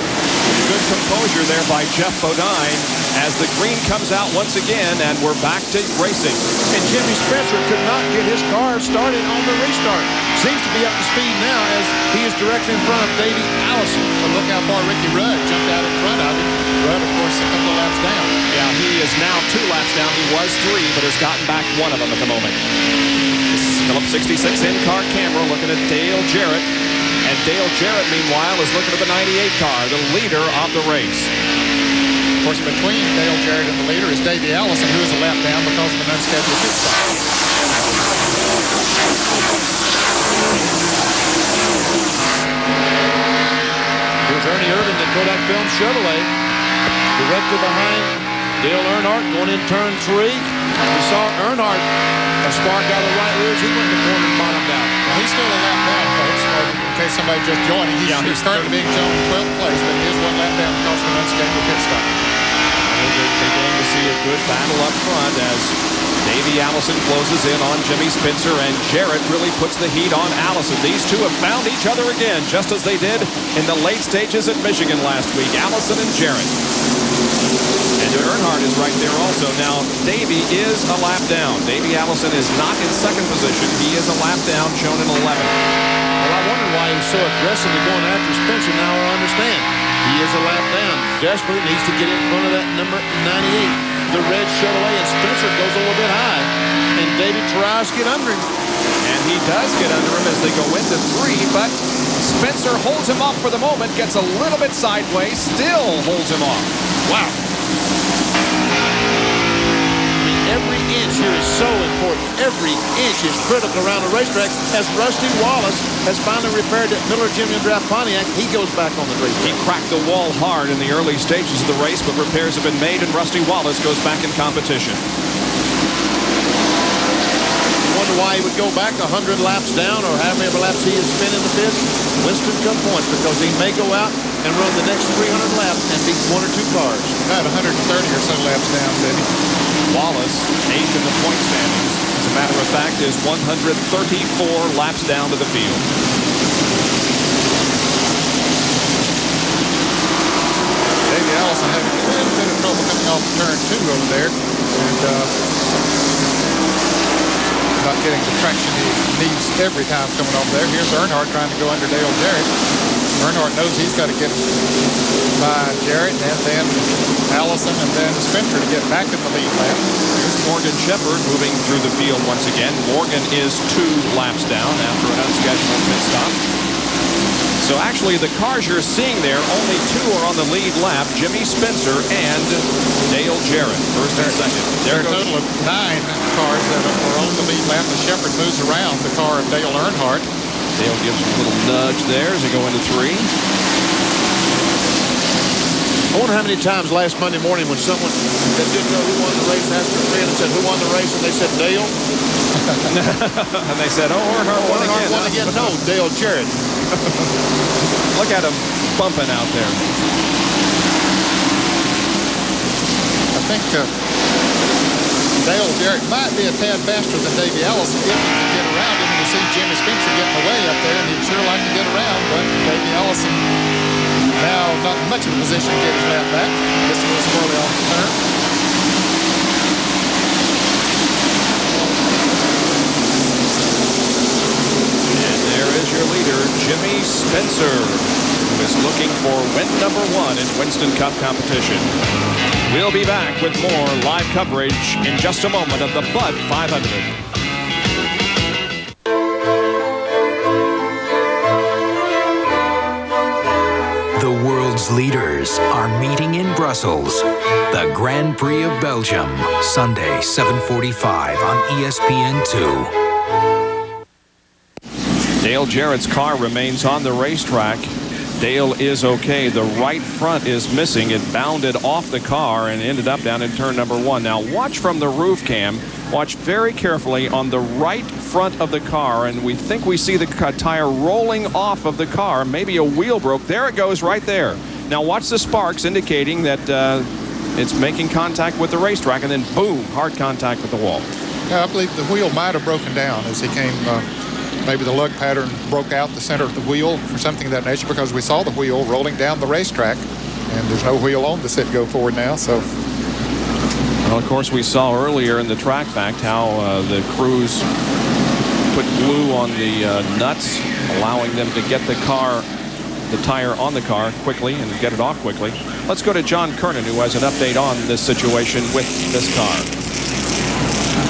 Good composure there by Geoff Bodine as the green comes out once again, and we're back to racing. And Jimmy Spencer could not get his car started on the restart. Seems to be up to speed now as he is directly in front of Davey Allison. But look how far Ricky Rudd jumped out in front of him. Rudd, of course, a couple of laps down. Yeah, he is now 2 laps down. He was 3, but has gotten back 1 of them at the moment. Phillips 66 in-car camera looking at Dale Jarrett. And Dale Jarrett, meanwhile, is looking at the 98 car, the leader of the race. Of course, between Dale Jarrett and the leader is Davey Allison, who is a lap down because of an unscheduled pit stop. Here's Ernie Irvin, the Kodak Film Chevrolet, directly behind Dale Earnhardt going in turn 3. We saw Earnhardt a spark out of the right rear. He went in the corner and bottomed out. Well, he's still a lap down, folks. In case somebody just joining, he's currently being shown in 12th place, but he is 1 lap down because of an unscheduled pit stop. Beginning to see a good battle up front as Davey Allison closes in on Jimmy Spencer, and Jarrett really puts the heat on Allison. These two have found each other again, just as they did in the late stages at Michigan last week. Allison and Jarrett. And Earnhardt is right there also. Now, Davey is a lap down. Davey Allison is not in second position. He is a lap down, shown in 11. Well, I wonder why he was so aggressively going after Spencer. Now I understand. He is a lap down. Desperately needs to get in front of that number 98. The red Chevrolet, and Spencer goes a little bit high. And Davey tries to get under him. And he does get under him as they go into 3, but Spencer holds him off for the moment, gets a little bit sideways, still holds him off. Wow. Every inch here is so important. Every inch is critical around the racetrack. As Rusty Wallace has finally repaired that Miller Junior Draft Pontiac, he goes back on the racetrack. He cracked the wall hard in the early stages of the race, but repairs have been made, and Rusty Wallace goes back in competition. Wonder why he would go back 100 laps down, or how many laps he has spent in the pits. Winston Cup points, because he may go out and run the next 300 laps and beat 1 or 2 cars. About 130 or so laps down, didn't he? Wallace, 8th in the point standings. As a matter of fact, is 134 laps down to the field. Davey Allison having a little bit of trouble coming off turn 2 over there, and not getting the traction he needs every time coming off there. Here's Earnhardt trying to go under Dale Jarrett. Earnhardt knows he's got to get by Jarrett, and then Allison, and then Spencer to get back in the lead lap. Here's Morgan Shepherd moving through the field once again. Morgan is 2 laps down after an unscheduled pit stop. So actually, the cars you're seeing there, only 2 are on the lead lap, Jimmy Spencer and Dale Jarrett, first and second. There are a total of 9 cars that are on the lead lap. The Shepherd moves around the car of Dale Earnhardt. Dale gives him a little nudge there as they go into 3. I wonder how many times last Monday morning when someone that didn't know who won the race asked their friend and said, who won the race? And they said, Dale. And they said, oh, Earnhardt won again. Won again. No, Dale Jarrett. Look at him bumping out there. I think Dale Jarrett might be a tad faster than Davey Allison if he can get around him. You see Jimmy Spencer getting away up there, and he'd sure like to get around, but Davey Allison now not in much of a position to get his lap back. Gets a little squirrely off the turn. And there is your leader, Jimmy Spencer, who is looking for win number 1 in Winston Cup competition. We'll be back with more live coverage in just a moment of the Bud 500. The world's leaders are meeting in Brussels. The Grand Prix of Belgium, Sunday, 7:45 on ESPN2. Dale Jarrett's car remains on the racetrack. Dale is okay. The right front is missing. It bounded off the car and ended up down in turn number 1. Now watch from the roof cam. Watch very carefully on the right front of the car, and we think we see the tire rolling off of the car. Maybe a wheel broke. There it goes right there. Now watch the sparks indicating that it's making contact with the racetrack, and then boom, hard contact with the wall. Yeah, I believe the wheel might have broken down as he came. Maybe the lug pattern broke out the center of the wheel or something of that nature, because we saw the wheel rolling down the racetrack, and there's no wheel on the sit go forward now. So, well, of course, we saw earlier in the track fact how the crews put glue on the nuts, allowing them to get the tire on the car quickly and get it off quickly. Let's go to John Kernan, who has an update on this situation with this car.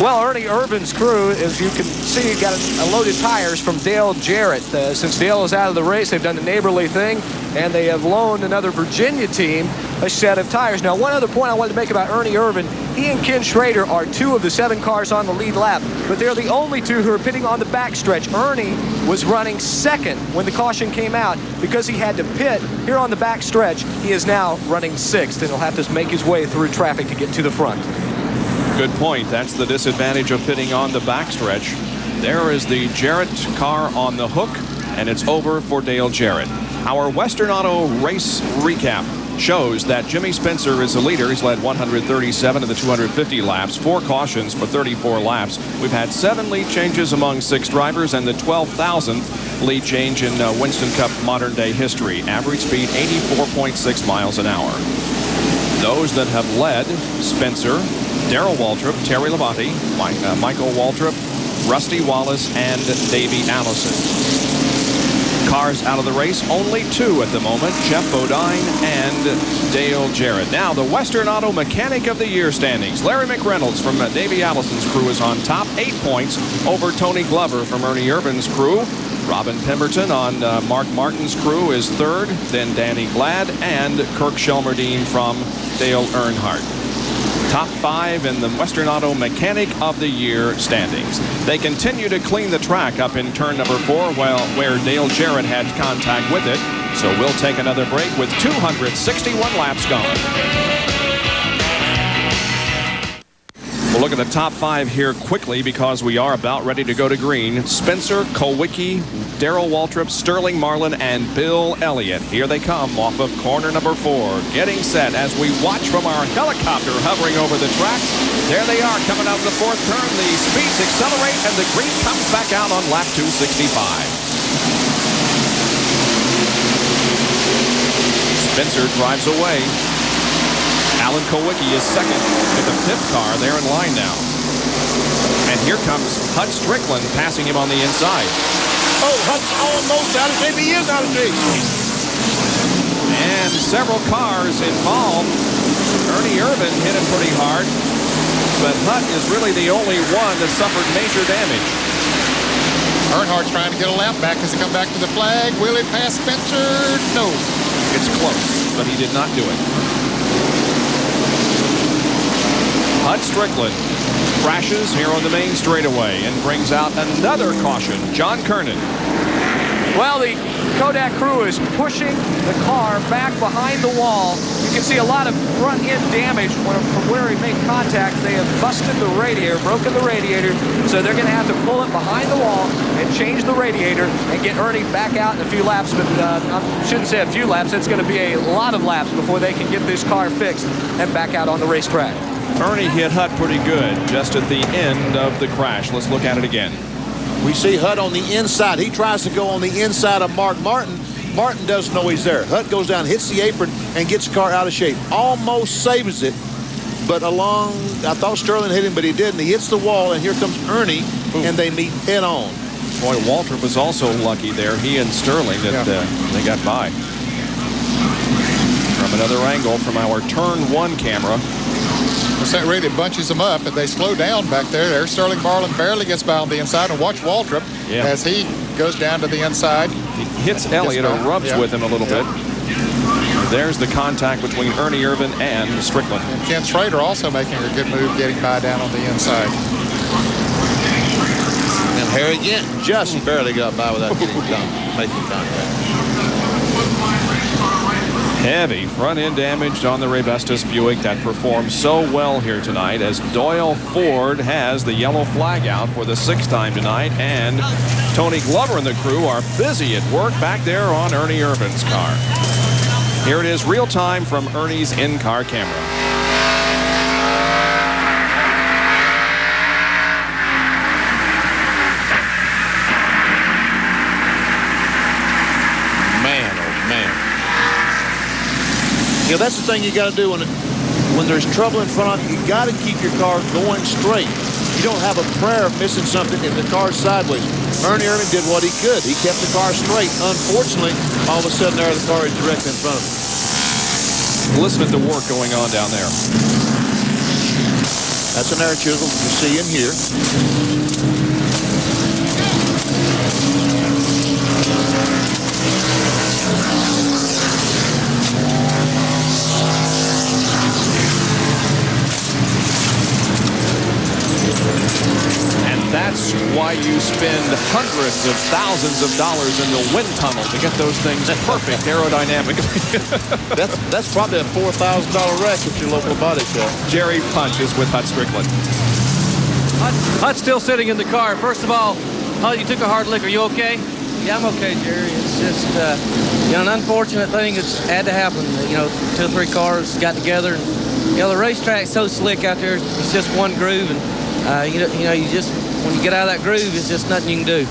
Well, Ernie Irvin's crew, as you can see, got loaded tires from Dale Jarrett. Since Dale is out of the race, they've done the neighborly thing, and they have loaned another Virginia team a set of tires. Now, one other point I wanted to make about Ernie Irvin, he and Ken Schrader are 2 of the 7 cars on the lead lap, but they're the only 2 who are pitting on the backstretch. Ernie was running 2nd when the caution came out. Because he had to pit here on the backstretch, he is now running 6th, and he'll have to make his way through traffic to get to the front. Good point. That's the disadvantage of pitting on the backstretch. There is the Jarrett car on the hook, and it's over for Dale Jarrett. Our Western Auto race recap shows that Jimmy Spencer is the leader. He's led 137 of the 250 laps, 4 cautions for 34 laps. We've had 7 lead changes among 6 drivers, and the 12,000th lead change in Winston Cup modern day history. Average speed 84.6 miles an hour. Those that have led: Spencer, Darrell Waltrip, Terry Labonte, Michael Waltrip, Rusty Wallace, and Davey Allison. Cars out of the race, only 2 at the moment: Geoff Bodine and Dale Jarrett. Now the Western Auto Mechanic of the Year standings. Larry McReynolds from Davey Allison's crew is on top, 8 points over Tony Glover from Ernie Irvin's crew. Robin Pemberton on Mark Martin's crew is 3rd, then Danny Glad and Kirk Shelmerdine from Dale Earnhardt. Top 5 in the Western Auto Mechanic of the Year standings. They continue to clean the track up in turn number 4, where Dale Jarrett had contact with it. So we'll take another break with 261 laps gone. We'll look at the top 5 here quickly because we are about ready to go to green. Spencer, Kulwicki, Darrell Waltrip, Sterling Marlin, and Bill Elliott. Here they come off of corner number 4. Getting set as we watch from our helicopter hovering over the track. There they are coming out of the 4th turn. The speeds accelerate and the green comes back out on lap 265. Spencer drives away. Alan Kulwicki is 2nd with the 5th car. They're in line now. And here comes Hut Strickland passing him on the inside. Oh, Hut's almost out of shape. He is out of shape. And several cars involved. Ernie Irvin hit him pretty hard. But Hut is really the only one that suffered major damage. Earnhardt's trying to get a lap back as he come back to the flag. Will it pass Spencer? No. It's close, but he did not do it. Hut Strickland crashes here on the main straightaway and brings out another caution. John Kernan. Well, the Kodak crew is pushing the car back behind the wall. You can see a lot of front end damage from where he made contact. They have busted the radiator, broken the radiator, so they're going to have to pull it behind the wall and change the radiator and get Ernie back out in a few laps. But I shouldn't say a few laps. It's going to be a lot of laps before they can get this car fixed and back out on the racetrack. Ernie hit Hut pretty good just at the end of the crash. Let's look at it again. We see Hut on the inside. He tries to go on the inside of Mark Martin. Martin doesn't know he's there. Hut goes down, hits the apron, and gets the car out of shape. Almost saves it, but I thought Sterling hit him, but he didn't. He hits the wall, and here comes Ernie, and they meet head on. Boy, Waltrip was also lucky there. He and Sterling, that they got by. From another angle, from our turn 1 camera. That really bunches them up, and they slow down back there. There's Sterling Marlin barely gets by on the inside, and watch Waltrip as he goes down to the inside. He hits Elliott or rubs with him a little bit. There's the contact between Ernie Irvin and Strickland. And Ken Schrader also making a good move, getting by down on the inside. And Harry again just barely got by without making contact. Heavy front end damage on the Rebestos Buick that performed so well here tonight, as Doyle Ford has the yellow flag out for the 6th time tonight, and Tony Glover and the crew are busy at work back there on Ernie Irvin's car. Here it is, real time from Ernie's in-car camera. You know, that's the thing you got to do when there's trouble in front of you. You got to keep your car going straight. You don't have a prayer of missing something if the car's sideways. Ernie Irvin did what he could. He kept the car straight. Unfortunately, all of a sudden there the car is directly in front of him. Listen at the work going on down there. That's an air chisel you see in here. That's why you spend hundreds of thousands of dollars in the wind tunnel to get those things perfect aerodynamically. that's probably a $4,000 wreck at your local body shop. Jerry Punch is with Hut Strickland. Hut's still sitting in the car. First of all, Hut, you took a hard lick. Are you okay? Yeah, I'm okay, Jerry. It's just, an unfortunate thing that's had to happen. 2 or 3 cars got together. And, the racetrack's so slick out there. It's just one groove, and you just. When you get out of that groove, it's just nothing you can do.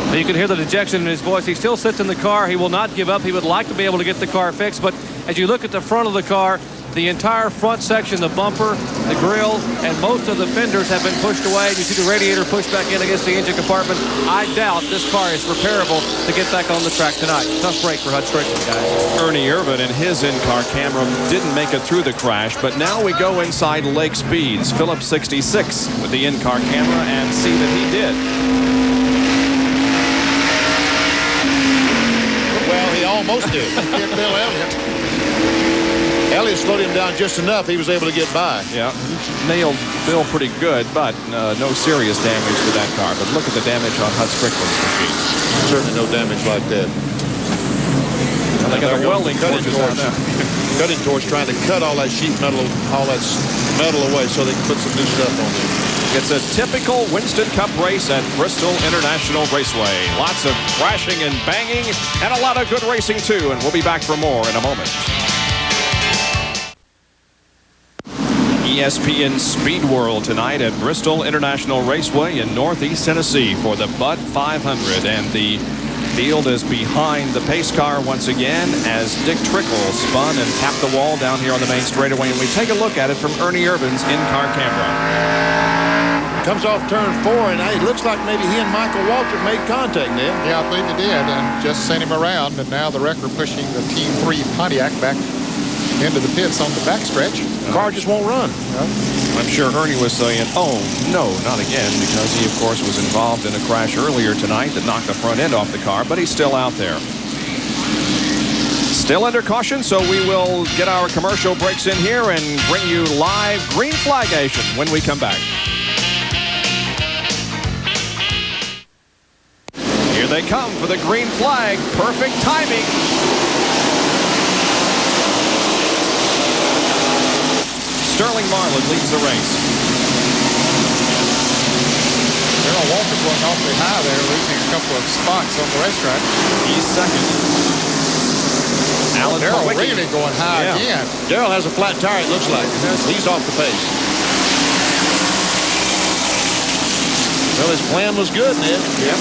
Well, you can hear the dejection in his voice. He still sits in the car. He will not give up. He would like to be able to get the car fixed. But as you look at the front of the car, The entire front section, the bumper, the grill, and most of the fenders have been pushed away. You see the radiator pushed back in against the engine compartment. I doubt this car is repairable to get back on the track tonight. Tough break for Hud Strickland, guys. Ernie Irvin and his in-car camera didn't make it through the crash, but now we go inside Lake Speeds. Phillips 66 with the in-car camera and see that he did. Well, he almost did. Hit Bill Elliott. Elliott slowed him down just enough. He was able to get by. Yeah, nailed Bill pretty good, but no serious damage to that car. But look at the damage on Hud Strickland's machine. Certainly no damage like that. Well, they got a welding torches on there. Cutting torch trying to cut all that sheet metal, all that metal away so they can put some new stuff on there. It's a typical Winston Cup race at Bristol International Raceway. Lots of crashing and banging and a lot of good racing too. And we'll be back for more in a moment. ESPN Speed World tonight at Bristol International Raceway in Northeast Tennessee for the Bud 500. And the field is behind the pace car once again as Dick Trickle spun and tapped the wall down here on the main straightaway. And we take a look at it from Ernie Irvin's in-car camera. Comes off turn 4, and it looks like maybe he and Michael Waltrip made contact, Neil. Yeah, I believe he did, and just sent him around. And now the wrecker pushing the Team 3 Pontiac back into the pits on the backstretch. The car just won't run. I'm sure Ernie was saying, oh, no, not again, because he, of course, was involved in a crash earlier tonight that knocked the front end off the car, but he's still out there. Still under caution, so we will get our commercial breaks in here and bring you live green flag action when we come back. Here they come for the green flag. Perfect timing. Sterling Marlin leads the race. Darrell Waltrip going awfully high there, losing a couple of spots on the racetrack. He's second. Darrell really going high again. Darrell has a flat tire, it looks like. He's off the pace. Well, his plan was good, Ned. Yep.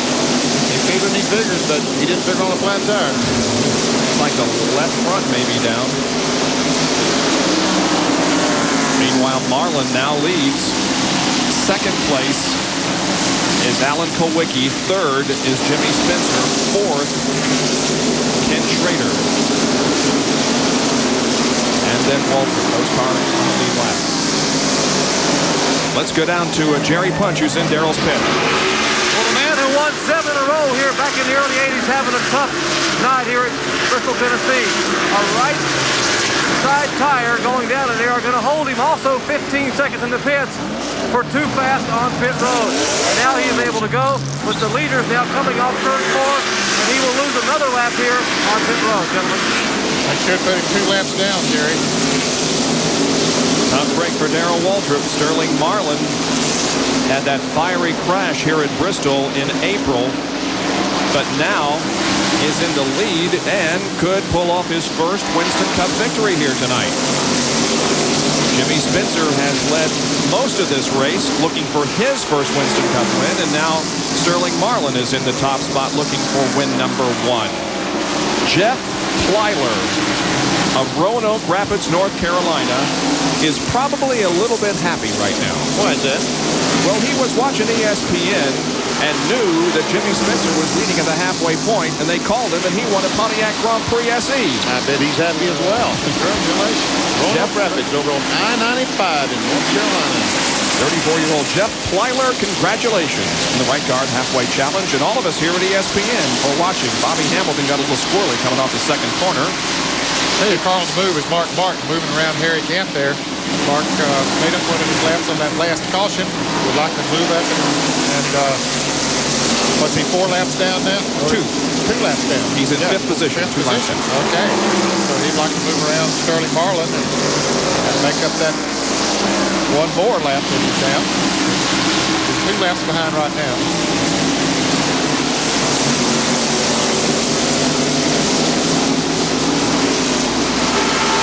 He figured and he figures, but he didn't figure on a flat tire. It's like the left front may be down. Meanwhile, Marlin now leads. Second place is Alan Kulwicki. Third is Jimmy Spencer. Fourth, Ken Schrader. And then Waltrip. Those cars on the lead lap. Let's go down to Jerry Punch, who's in Darrell's pit. Well, the man who won 7 in a row here back in the early 80s having a tough night here at Bristol, Tennessee. A right side tire going down, and they are going to hold him also 15 seconds in the pits for too fast on pit road. And now he is able to go, but the leader is now coming off turn 4, and he will lose another lap here on pit road, gentlemen. I should put him 2 laps down, Jerry. Tough break for Darrell Waltrip. Sterling Marlin had that fiery crash here at Bristol in April, but now is in the lead and could pull off his first Winston Cup victory here tonight. Jimmy Spencer has led most of this race looking for his first Winston Cup win, and now Sterling Marlin is in the top spot looking for win number 1. Geoff Plyler of Roanoke Rapids, North Carolina, is probably a little bit happy right now. Why is that? Well, he was watching ESPN and knew that Jimmy Spencer was leading at the halfway point, and they called him, and he won a Pontiac Grand Prix SE. I bet he's happy as well. Congratulations. Roanoke Rapids over on I-95 in North Carolina. 34-year-old Geoff Plyler, congratulations in the White Guard Halfway Challenge, and all of us here at ESPN are watching. Bobby Hamilton got a little squirrely coming off the second corner. Hey, calling the move is Mark Martin moving around Harry Gant there. Mark made up one of his laps on that last caution. Would like to move up and what's he, 4 laps down now? 2 laps down. He's in 5th position. 2 laps down. Okay. So he'd like to move around Sterling Marlin and make up that 1 more lap that he's down. He's 2 laps behind right now.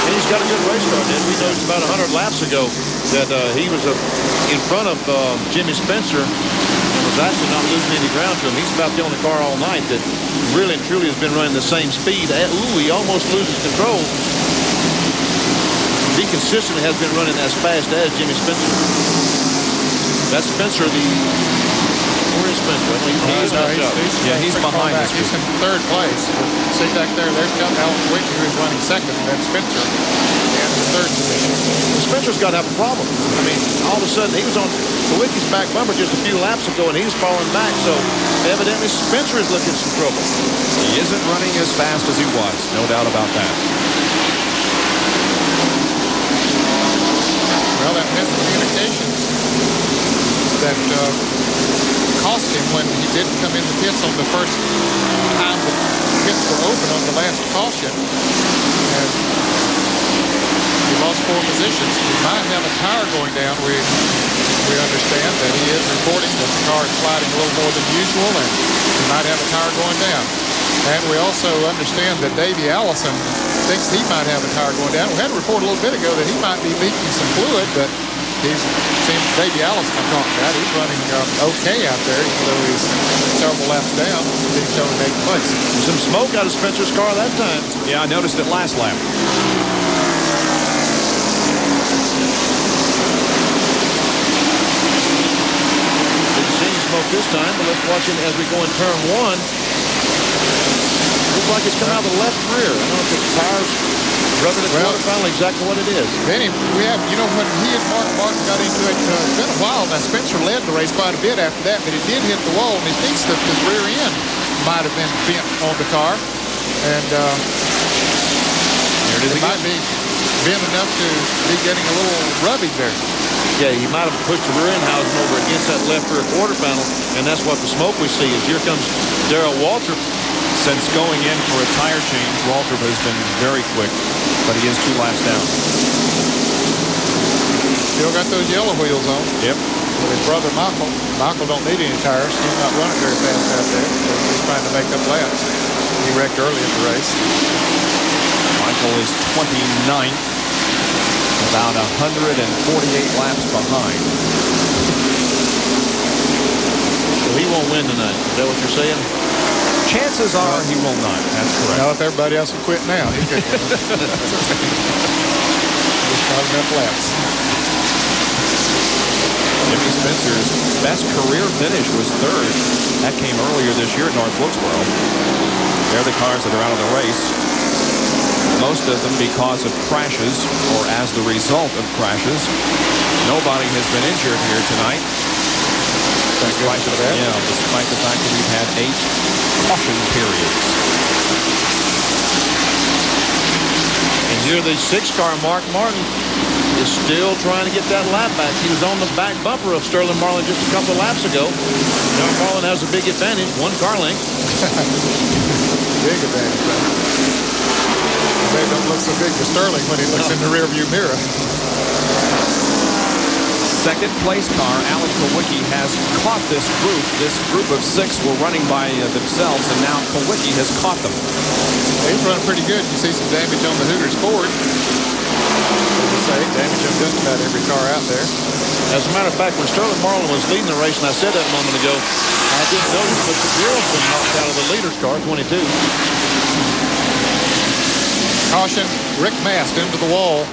He's got a good race car, Ned. We noticed about 100 laps ago that he was in front of Jimmy Spencer and was actually not losing any ground to him. He's about the only car all night that really and truly has been running the same speed. Ooh, he almost loses control. he consistently has been running as fast as Jimmy Spencer. That's Spencer, where is Spencer? He's behind us. He's in third place. See back there, there's Kulwicki, who is running second, and then Spencer in the third position. Spencer's got to have a problem. I mean, all of a sudden, he was on Kulwicki's back bumper just a few laps ago, and he's falling back. So evidently, Spencer is looking some trouble. He isn't running as fast as he was, no doubt about that. Well, that miscommunication that cost him when he didn't come in the pits on the first time the pits were open on the last caution. And he lost 4 positions. He might have a tire going down. We understand that he is reporting that the car is sliding a little more than usual, and he might have a tire going down. And we also understand that Davey Allison thinks he might have a tire going down. We had a report a little bit ago that he might be leaking some fluid, but he's seen Davey Allison I'm talking about. He's running okay out there, even though he's several laps down. He's showing 8th place. Some smoke out of Spencer's car that time. Yeah, I noticed it last lap. Didn't see any smoke this time, but let's watch it as we go in turn 1. Looks like it's coming out of the left rear. I don't know if it's tires rubbing the quarter final, exactly what it is. Benny, we have, you know, when he and Mark Martin got into it, it's been a while now. Spencer led the race quite a bit after that, but he did hit the wall, and he thinks that his rear end might have been bent on the car. And it might be bent enough to be getting a little rubbing there. Yeah, he might have pushed the rear end housing over against that left rear quarter panel, and that's what the smoke we see is. Here comes Darrell Waltrip. Since going in for a tire change, Waltrip has been very quick, but he is 2 laps down. Still got those yellow wheels on. Yep. His brother Michael don't need any tires. He's not running very fast out there. So he's trying to make up laps. He wrecked early in the race. Michael is 29th, about 148 laps behind. So he won't win tonight. Is that what you're saying? Chances are he will not. That's correct. Now, if everybody else will quit now, he could. Just not enough laps. Jimmy Spencer's best career finish was 3rd. That came earlier this year at North Wilkesboro. They're the cars that are out of the race. Most of them because of crashes or as the result of crashes. Nobody has been injured here tonight. Despite the fact that we've had 8 caution periods. And here the 6-car Mark Martin is still trying to get that lap back. He was on the back bumper of Sterling Marlin just a couple of laps ago. Now Marlin has a big advantage, 1 car length. Big advantage, right? They don't look so big to Sterling when he looks in the rearview mirror. Second place car, Alan Kulwicki, has caught this group. This group of 6 were running by themselves, and now Kulwicki has caught them. He's running pretty good. You see some damage on the Hooters Ford. Damage on just about every car out there. As a matter of fact, when Sterling Marlin was leading the race, and I said that a moment ago, I didn't notice, but the grill's been knocked out of the leader's car, 22. Caution, Rick Mast into the wall.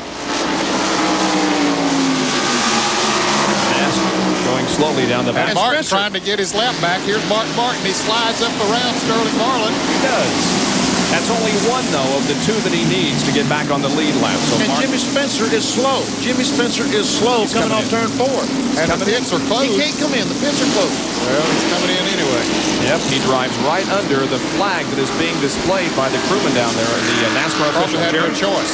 Going slowly down the back. And Martin trying to get his lap back. Here's Mark Martin. He slides up around Sterling Marlin. He does. That's only 1, though, of the 2 that he needs to get back on the lead lap. So and Jimmy Spencer is slow. Jimmy Spencer is slow coming off turn 4. And the pits are closed. He can't come in. The pits are closed. Well, he's coming in anyway. Yep, he drives right under the flag that is being displayed by the crewman down there. The NASCAR official had no choice.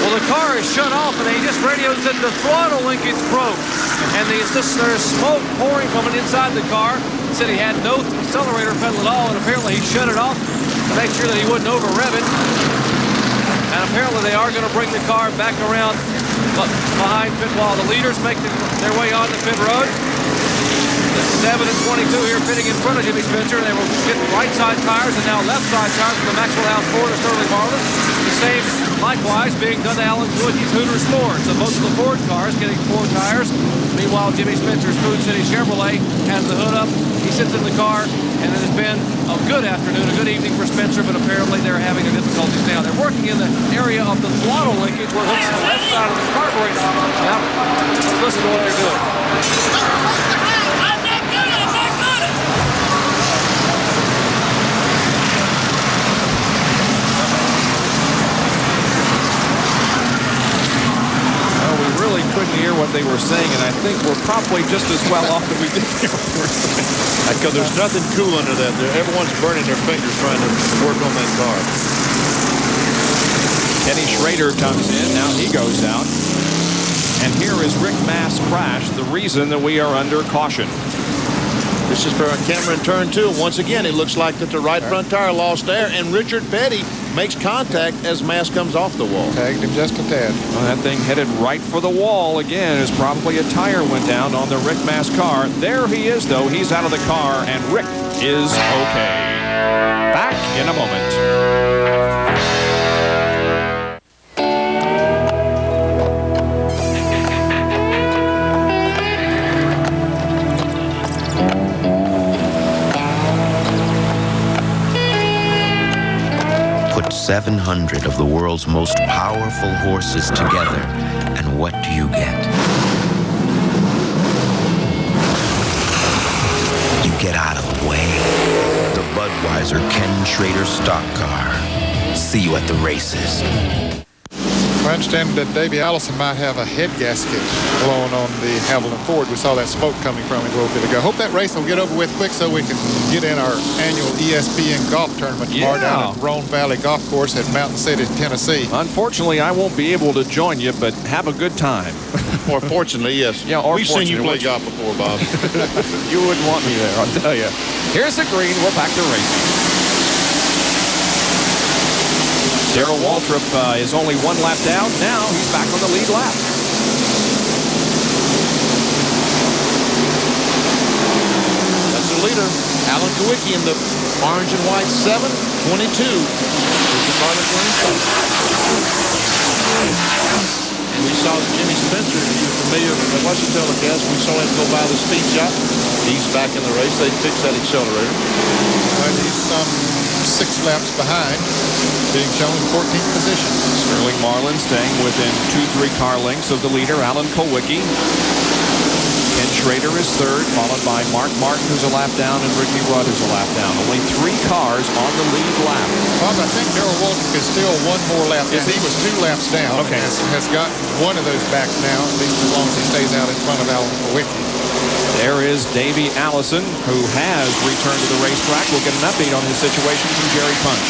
Well, the car is shut off, and they just radioed that the throttle linkage broke. And there's smoke pouring from it inside the car. He said he had no accelerator pedal at all, and apparently he shut it off to make sure that he wouldn't over-rev it. And apparently they are going to bring the car back around behind pit wall. The leaders make their way on the pit road. The 7 and 22 here pitting in front of Jimmy Spencer, and they will get right side tires and now left side tires from the Maxwell House Ford of Sterling Marlin. The same Likewise, being done to Alan Kulwicki's Hooters Ford. So both of the Ford cars getting 4 tires. Meanwhile, Jimmy Spencer's Food City Chevrolet has the hood up. He sits in the car, and it has been a good afternoon, a good evening for Spencer, but apparently they're having their difficulties now. They're working in the area of the throttle linkage where it hooks the left side of the carburetor. Now, let's listen to what they're doing. Really couldn't hear what they were saying, and I think we're probably just as well off that we did hear what they were saying. Because there's nothing cool under that. Everyone's burning their fingers trying to work on that car. Kenny Schrader comes in. Now he goes out. And here is Rick Mast's crash, the reason that we are under caution. This is for a camera in turn 2. Once again, it looks like that the right front tire lost air, and Richard Petty makes contact as Mast comes off the wall. Tagged him just a tad. Well, that thing headed right for the wall again as probably a tire went down on the Rick Mast car. There he is, though. He's out of the car, and Rick is okay. Back in a moment. Put 700 of the world's most powerful horses together, and what do you get? You get out of the way. The Budweiser Ken Schrader stock car. See you at the races. I understand that Davey Allison might have a head gasket blown on the Hamilton Ford. We saw that smoke coming from it a little bit ago. Hope that race will get over with quick so we can get in our annual ESPN golf tournament tomorrow down at Roan Valley Golf Course at Mountain City, Tennessee. Unfortunately, I won't be able to join you, but have a good time. Or fortunately, yes. Yeah, or we've seen you play golf before, Bob. You wouldn't want me there, I'll tell you. Here's the green. We're back to racing. Darrell Waltrip is only 1 lap down. Now he's back on the lead lap. That's the leader. Alan Kulwicki in the orange and white 7-22. And we saw Jimmy Spencer, if you're familiar with watch the telecast, we saw him go by the speed shop. He's back in the race. They fixed that accelerator. Well, he's some 6 laps behind, being shown in 14th position. Sterling Marlin staying within 2-3 car lengths of the leader, Alan Kulwicki. Ken Schrader is 3rd, followed by Mark Martin, who's a lap down, and Ricky Rudd, who's a lap down. Only 3 cars on the lead lap. Bob, I think Darrell Waltrip is still 1 more lap down. He was 2 laps down. Okay. Has gotten 1 of those back now, at least as long as he stays out in front of Alan Kulwicki. There is Davey Allison, who has returned to the racetrack. We'll get an update on his situation from Jerry Punch.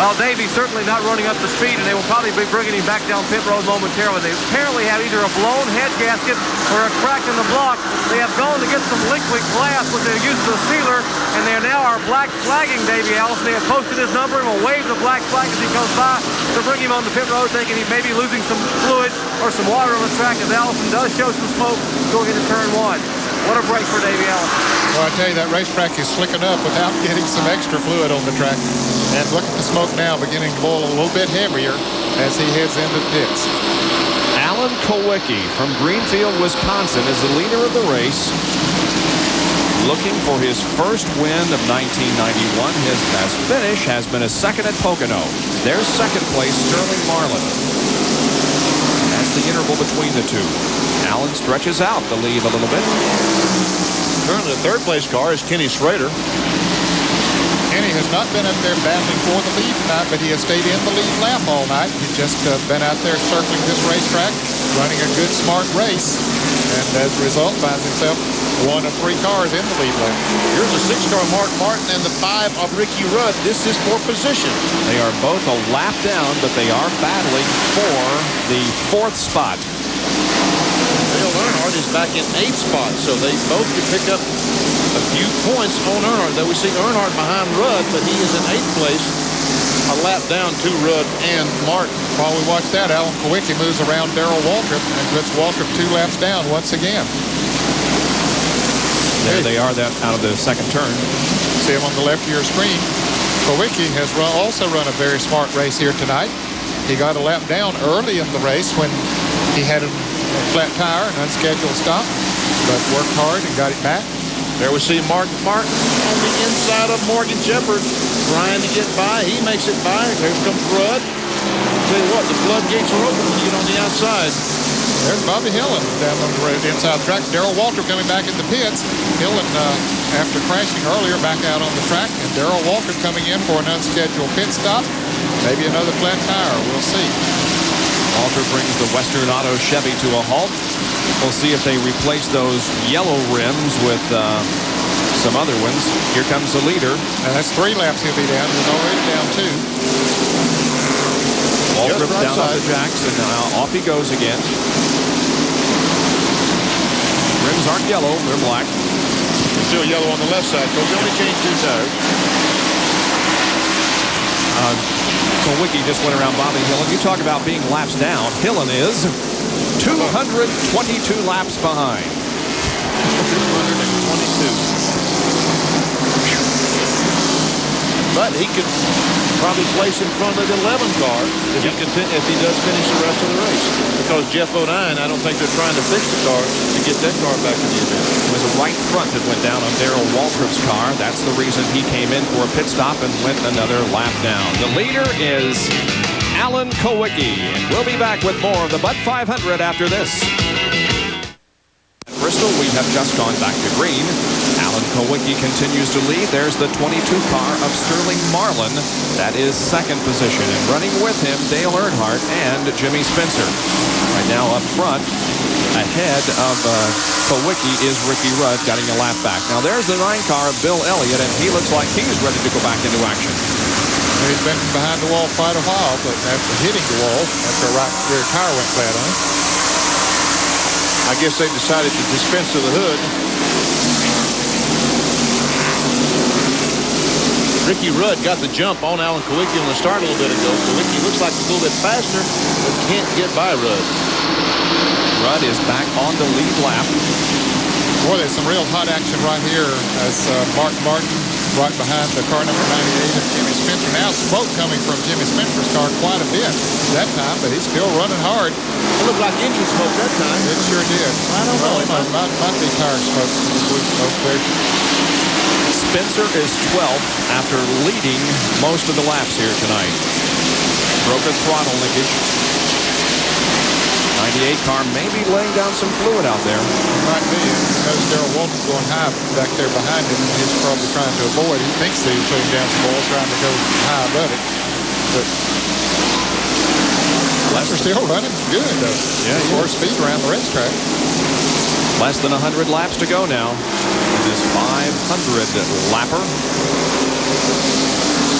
Well, Davey's certainly not running up to speed, and they will probably be bringing him back down pit road momentarily. They apparently have either a blown head gasket or a crack in the block. They have gone to get some liquid glass, which they used as a sealer, and they now are black flagging Davey Allison. They have posted his number and will wave the black flag as he goes by to bring him on the pit road, thinking he may be losing some fluid or some water on the track, as Allison does show some smoke going into turn 1. What a break for Davey Allison. Well, I tell you, that racetrack is slicking up without getting some extra fluid on the track. And look at the smoke now beginning to boil a little bit heavier as he heads into the pits. Alan Kulwicki from Greenfield, Wisconsin is the leader of the race. Looking for his first win of 1991. His best finish has been a 2nd at Pocono. Their 2nd place, Sterling Marlin. That's the interval between the two. Alan stretches out the lead a little bit. Currently, the 3rd place car is Kenny Schrader. Kenny has not been up there battling for the lead tonight, but he has stayed in the lead lap all night. He's just been out there circling this racetrack, running a good, smart race, and as a result finds himself 1 of 3 cars in the lead lap. Here's a 6-car Mark Martin and the 5 of Ricky Rudd. This is for position. They are both a lap down, but they are battling for the 4th spot. Dale Earnhardt is back in 8th spot, so they both can pick up a few points on Earnhardt. Though we see Earnhardt behind Rudd, but he is in 8th place, a lap down to Rudd and Martin. While we watch that, Alan Kulwicki moves around Darrell Waltrip and puts Waltrip 2 laps down once again. There they are, out of the 2nd turn. See him on the left of your screen. Kulwicki has also run a very smart race here tonight. He got a lap down early in the race when he had a flat tire, an unscheduled stop, but worked hard and got it back. There we see Mark Martin on the inside of Morgan Shepherd trying to get by. He makes it by. Here comes Rudd. Tell you what, the floodgates are open when you get on the outside. There's Bobby Hillin down on the road inside the track. Darrell Waltrip coming back in the pits. Hillin, after crashing earlier, back out on the track. And Darrell Waltrip coming in for an unscheduled pit stop. Maybe another flat tire. We'll see. Waltrip brings the Western Auto Chevy to a halt. We'll see if they replace those yellow rims with some other ones. Here comes the leader. And that's 3 laps he'll be down. He's already down 2. Waltrip down on the jacks, and now off he goes again. Rims aren't yellow, they're black. They're still yellow on the left side, so we only changed 2 tires. Kulwicki just went around Bobby Hillin. You talk about being laps down. Hillin is 222 laps behind. 222. But he could probably place in front of the 11 car if he does finish the rest of the race. Because Geoff Bodine, I don't think they're trying to fix the car to get that car back in the event. It was a right front that went down on Darrell Waltrip's car. That's the reason he came in for a pit stop and went another lap down. The leader is Alan Kulwicki. And we'll be back with more of the Bud 500 after this. At Bristol, we have just gone back to green. Alan Kulwicki continues to lead. There's the 22 car of Sterling Marlin. That is second position. And running with him, Dale Earnhardt and Jimmy Spencer. Right now up front, ahead of Kulwicki is Ricky Rudd, getting a lap back. Now there's the 9 car of Bill Elliott, and he looks like he's ready to go back into action. He's been behind the wall quite a while, but after hitting the wall, after a right rear tire went flat on him. I guess they decided to dispense of the hood. Ricky Rudd got the jump on Alan Kulwicki on the start a little bit ago. Kulwicki looks like a little bit faster, but can't get by Rudd. Rudd is back on the lead lap. Boy, there's some real hot action right here as Mark Martin right behind the car number 98 of Jimmy Spencer. Now smoke coming from Jimmy Spencer's car quite a bit that time, but he's still running hard. It looked like engine smoke that time. It sure did. I don't know. It might be tire smoke. Blue smoke there. Spencer is 12th after leading most of the laps here tonight. Broke a throttle linkage. 98 car may be laying down some fluid out there. It might be. Because Darrell Waltrip going high back there behind him, and he's probably trying to avoid. He thinks he's putting down some oil, trying to go high above it. But laps are still running good, though. Yeah, more speed around the racetrack. Less than 100 laps to go now in this 500 lapper.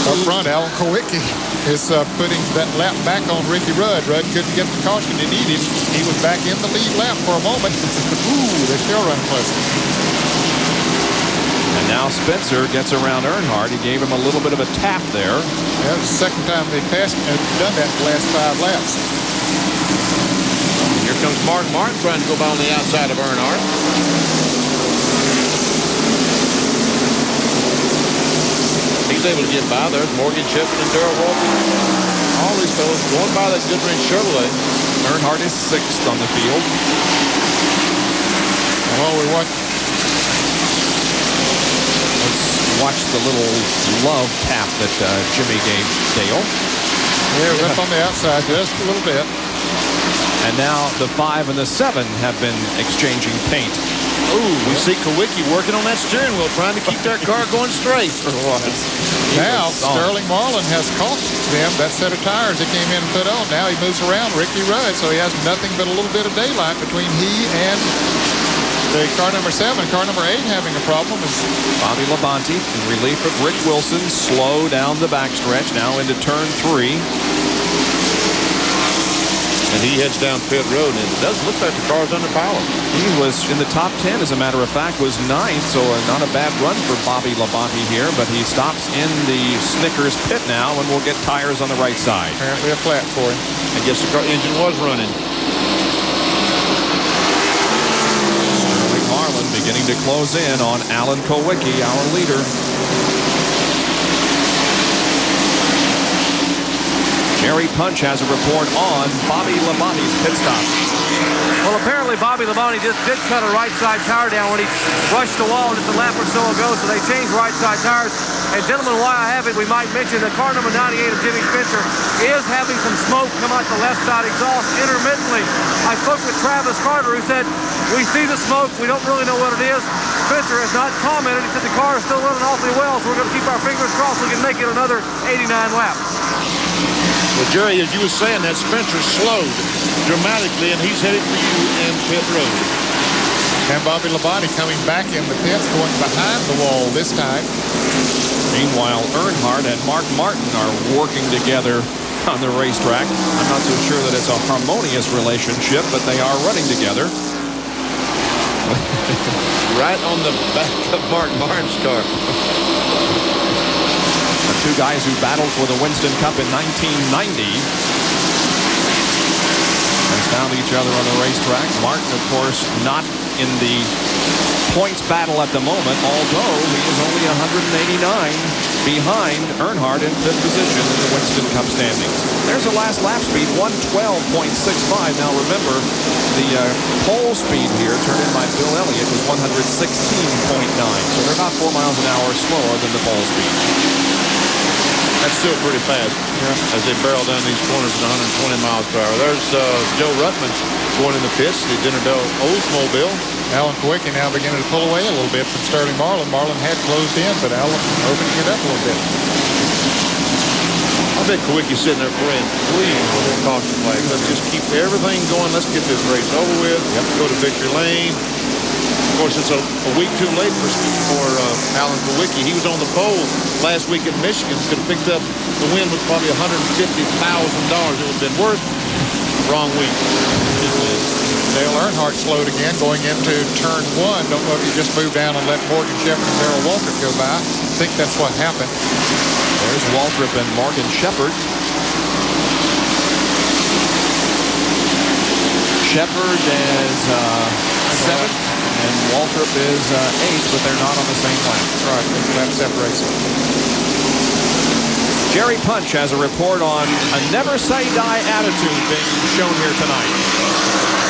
Up front, Alan Kulwicki is putting that lap back on Ricky Rudd. Rudd couldn't get the caution he needed. He was back in the lead lap for a moment. Ooh, they're still running close. And now Spencer gets around Earnhardt. He gave him a little bit of a tap there. That was the second time they passed and done that in the last 5 laps. Here comes Mark Martin trying to go by on the outside of Earnhardt. He's able to get by. There's Morgan Shepherd and Darrell Waltrip. All these fellas going by that Goodwrench Chevrolet. Earnhardt is 6th on the field. Well, let's watch the little love tap that Jimmy gave Dale. Yeah, up on the outside just a little bit. And now the 5 and the 7 have been exchanging paint. Ooh, we see Kulwicki working on that steering wheel, trying to keep that car going straight. Now, Sterling Marlin has cost them that set of tires that came in and put on. Now he moves around Ricky Rudd, so he has nothing but a little bit of daylight between he and the car number 7. Car number 8 having a problem is Bobby Labonte in relief of Rick Wilson. Slow down the backstretch, now into turn 3. And he heads down pit road, and it doesn't look like the car's under power. He was in the top 10, as a matter of fact, was 9th, so not a bad run for Bobby Labonte here, but he stops in the Snickers pit now, and we'll get tires on the right side. Apparently a flat for him. I guess the car engine was running. Sterling Marlin beginning to close in on Alan Kulwicki, our leader. Gary Punch has a report on Bobby Labonte's pit stop. Well, apparently Bobby Labonte just did cut a right side tire down when he brushed the wall just a lap or so ago, so they changed right side tires. And gentlemen, while I have it, we might mention that car number 98 of Jimmy Spencer is having some smoke come out the left side exhaust intermittently. I spoke with Travis Carter, who said, we see the smoke, we don't really know what it is. Spencer has not commented. He said the car is still running awfully well, so we're going to keep our fingers crossed we can make it another 89 laps. Well, Jerry, as you were saying, that Spencer slowed dramatically, and he's headed for you in pit road. And Bobby Labonte coming back in the pits, going behind the wall this time. Meanwhile, Earnhardt and Mark Martin are working together on the racetrack. I'm not so sure that it's a harmonious relationship, but they are running together. Right on the back of Mark Martin's car. The two guys who battled for the Winston Cup in 1990. They found each other on the racetrack. Martin, of course, not in the points battle at the moment, although he is only 189 behind Earnhardt in 5th position in the Winston Cup standings. There's a last lap speed, 112.65. Now remember, the pole speed here turned in by Bill Elliott was 116.9, so they're about 4 miles an hour slower than the pole speed. That's still pretty fast, as they barrel down these corners at 120 miles per hour. There's Joe Ruttman going in the pits, the Thunderbird Oldsmobile. Alan Kulwicki now beginning to pull away a little bit from Sterling Marlin. Marlin had closed in, but Alan opening it up a little bit. I bet Kulwicki's sitting there praying, please, for the caution flag. Let's just keep everything going. Let's get this race over with. Go to victory lane. Of course, it's a week too late for Alan Kulwicki. He was on the pole last week in Michigan. Could have picked up the win with probably $150,000. It would have been worth. Wrong week. Dale Earnhardt slowed again going into turn 1. Don't know if he just moved down and let Morgan Shepherd and Darrell Waltrip go by. I think that's what happened. There's Waltrip and Morgan Shepherd. Shepherd is 7th and Waltrip is 8th, but they're not on the same lap. Right, the lap separates them. Gary Punch has a report on a never-say-die attitude being shown here tonight.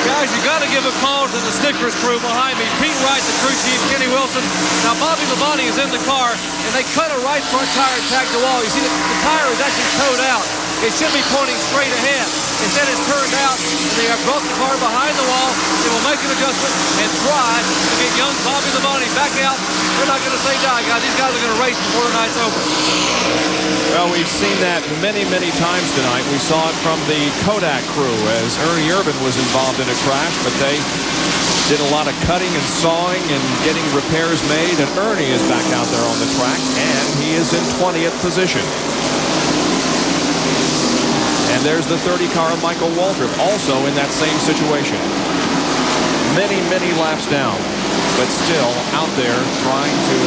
Guys, you got to give a call to the Snickers crew behind me. Pete Wright, the crew chief, Kenny Wilson. Now, Bobby Labonte is in the car, and they cut a right front tire and tagged the wall. You see, the tire is actually towed out. It should be pointing straight ahead. Instead, it's turned out, and they have brought the car behind the wall. They will make an adjustment and try to get young Bobby Labonte back out. They're not going to say die, guys. These guys are going to race before the night's over. Well, we've seen that many, many times tonight. We saw it from the Kodak crew as Ernie Irvin was involved in a crash, but they did a lot of cutting and sawing and getting repairs made, and Ernie is back out there on the track, and he is in 20th position. And there's the 30 car of Michael Waltrip, also in that same situation. Many, many laps down, but still out there trying to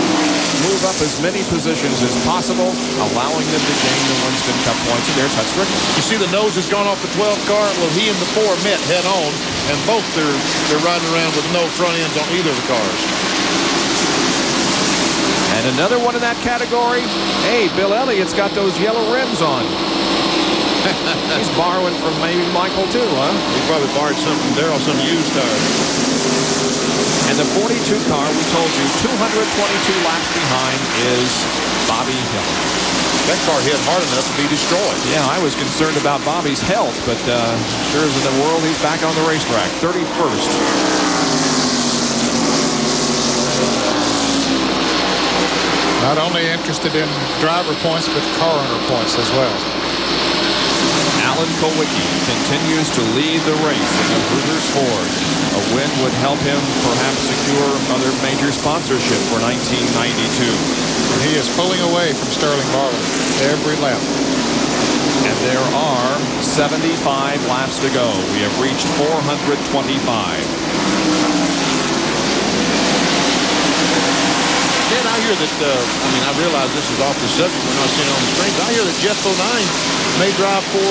move up as many positions as possible, allowing them to gain the Winston Cup points. And there's Hut Strickland. You see the nose has gone off the 12 car. Well, he and the 4 met head on, and both they're riding around with no front ends on either of the cars. And another one in that category. Hey, Bill Elliott's got those yellow rims on. He's borrowing from maybe Michael too, huh? He probably borrowed some from Darrell, some used tires. And the 42 car, we told you, 222 laps behind is Bobby Hill. That car hit hard enough to be destroyed. Yeah, I was concerned about Bobby's health, but sure as in the world, he's back on the racetrack, 31st. Not only interested in driver points, but car owner points as well. Alan Kulwicki continues to lead the race in the Hooters Ford. A win would help him perhaps secure other major sponsorship for 1992. And he is pulling away from Sterling Marlin every lap. And there are 75 laps to go. We have reached 425. Dan, I hear that, I realize this is off the subject. We're not seeing it on the screen, but I hear that Geoff Bodine may drive for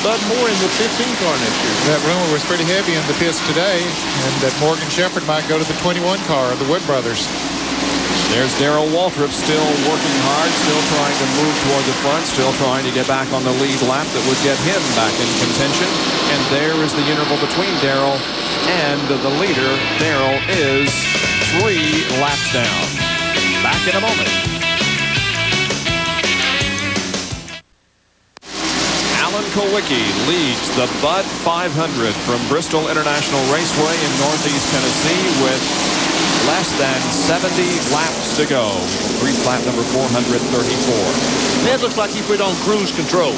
Bud Moore in the 15 car next year. That rumor was pretty heavy in the pits today, and that Morgan Shepherd might go to the 21 car of the Wood brothers. There's Darrell Waltrip still working hard, still trying to move toward the front, still trying to get back on the lead lap that would get him back in contention. And there is the interval between Darrell and the leader. Darrell is 3 laps down. Back in a moment. Kulwicki leads the Bud 500 from Bristol International Raceway in Northeast Tennessee with less than 70 laps to go. Reached lap number 434. Ned looks like he put on cruise control.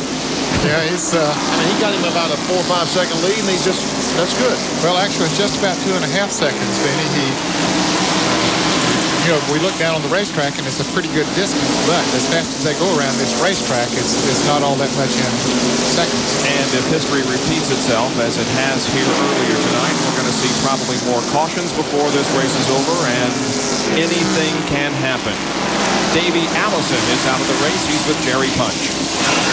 Yeah, he's. I mean, he got him about a 4 or 5 second lead, and that's good. Well, actually, it's just about 2.5 seconds, Benny. You know, we look down on the racetrack, and it's a pretty good distance, but as fast as they go around this racetrack, it's not all that much in seconds. And if history repeats itself, as it has here earlier tonight, we're going to see probably more cautions before this race is over, and anything can happen. Davey Allison is out of the race. He's with Jerry Punch.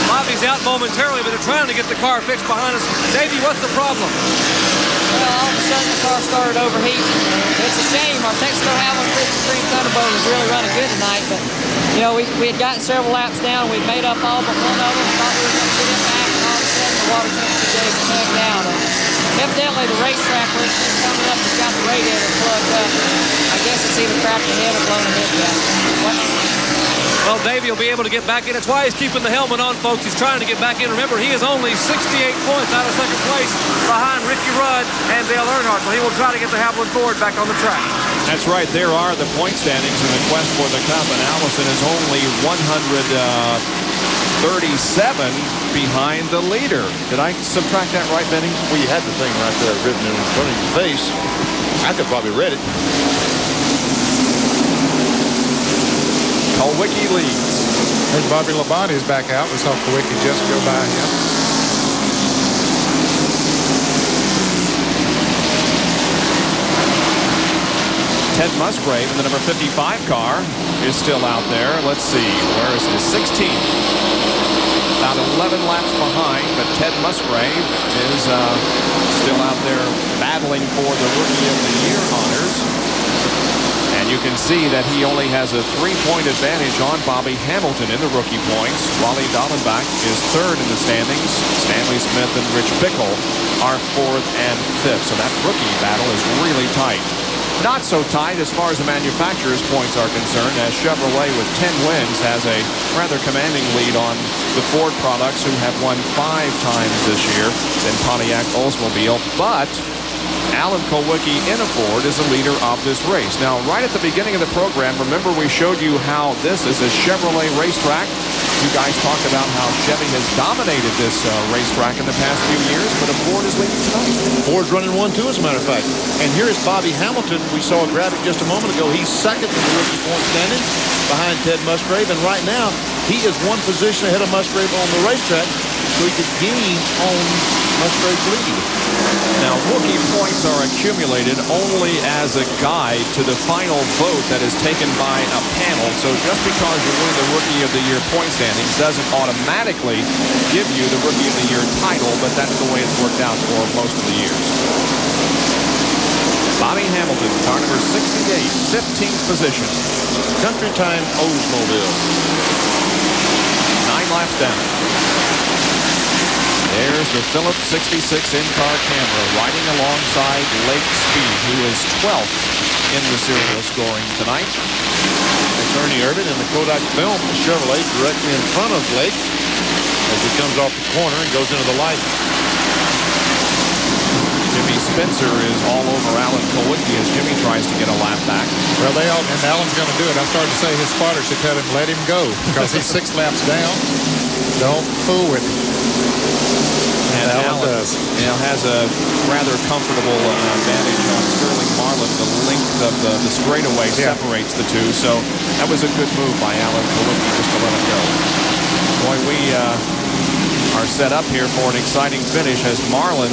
Bobby's out momentarily, but they're trying to get the car fixed behind us. Davey, what's the problem? Well, all of a sudden the car started overheating. It's a shame. Our Texaco Havoc 53 Thunderbird is really running good tonight, but you know, we had gotten several laps down. We'd made up all but one of them. Thought we were going to get it back, and all of a sudden the water temperature came down. Evidently the racetrack where it's been coming up has got the radiator plugged up. I guess it's either cracked the head or blown a head down. Well, Davey will be able to get back in. That's why he's keeping the helmet on, folks. He's trying to get back in. Remember, he is only 68 points out of second place behind Ricky Rudd and Dale Earnhardt. So he will try to get the Havoc Ford back on the track. That's right. There are the point standings in the quest for the Cup, and Allison is only 137 behind the leader. Did I subtract that right, Benny? Well, you had the thing right there written in front of your face. I could probably read it. Kulwicki leads. There's Bobby Labonte is back out. We saw Kulwicki just go by him. Ted Musgrave in the number 55 car is still out there. Let's see, where is his 16th? About 11 laps behind, but Ted Musgrave is still out there battling for the Rookie of the Year honors. And you can see that he only has a 3-point advantage on Bobby Hamilton in the rookie points. Wally Dallenbach is 3rd in the standings. Stanley Smith and Rich Bickle are 4th and 5th. So that rookie battle is really tight. Not so tight as far as the manufacturer's points are concerned, as Chevrolet with 10 wins has a rather commanding lead on the Ford products, who have won 5 times this year than Pontiac Oldsmobile. But Alan Kulwicki in a Ford is the leader of this race. Now, right at the beginning of the program, remember we showed you how this is a Chevrolet racetrack. You guys talked about how Chevy has dominated this racetrack in the past few years, but a Ford is leading tonight. Ford's running 1-2, as a matter of fact. And here is Bobby Hamilton. We saw a graphic just a moment ago. He's 2nd in the rookie point standings behind Ted Musgrave. And right now, he is 1 position ahead of Musgrave on the racetrack, so he could gain on Musgrave's lead. Now, rookie points are accumulated only as a guide to the final vote that is taken by a panel. So just because you win the Rookie of the Year point standings doesn't automatically give you the Rookie of the Year title, but that's the way it's worked out for most of the years. Bobby Hamilton, car number 68, 15th position. Country Time Oldsmobile. 9 laps down. There's the Phillips 66 in-car camera riding alongside Lake Speed, who is 12th in the serial scoring tonight. It's Ernie Irvin in the Kodak film, the Chevrolet directly in front of Lake as he comes off the corner and goes into the light. Jimmy Spencer is all over Alan Kulwicki as Jimmy tries to get a lap back. Well, and Alan's going to do it. I started to say his spotter should tell him, let him go, because he's 6 laps down. Don't fool with him. And Alan does. Has a rather comfortable advantage on Sterling Marlin. The length of the straightaway separates the two. So that was a good move by Alan Kulwicki just to let him go. Boy, we are set up here for an exciting finish as Marlin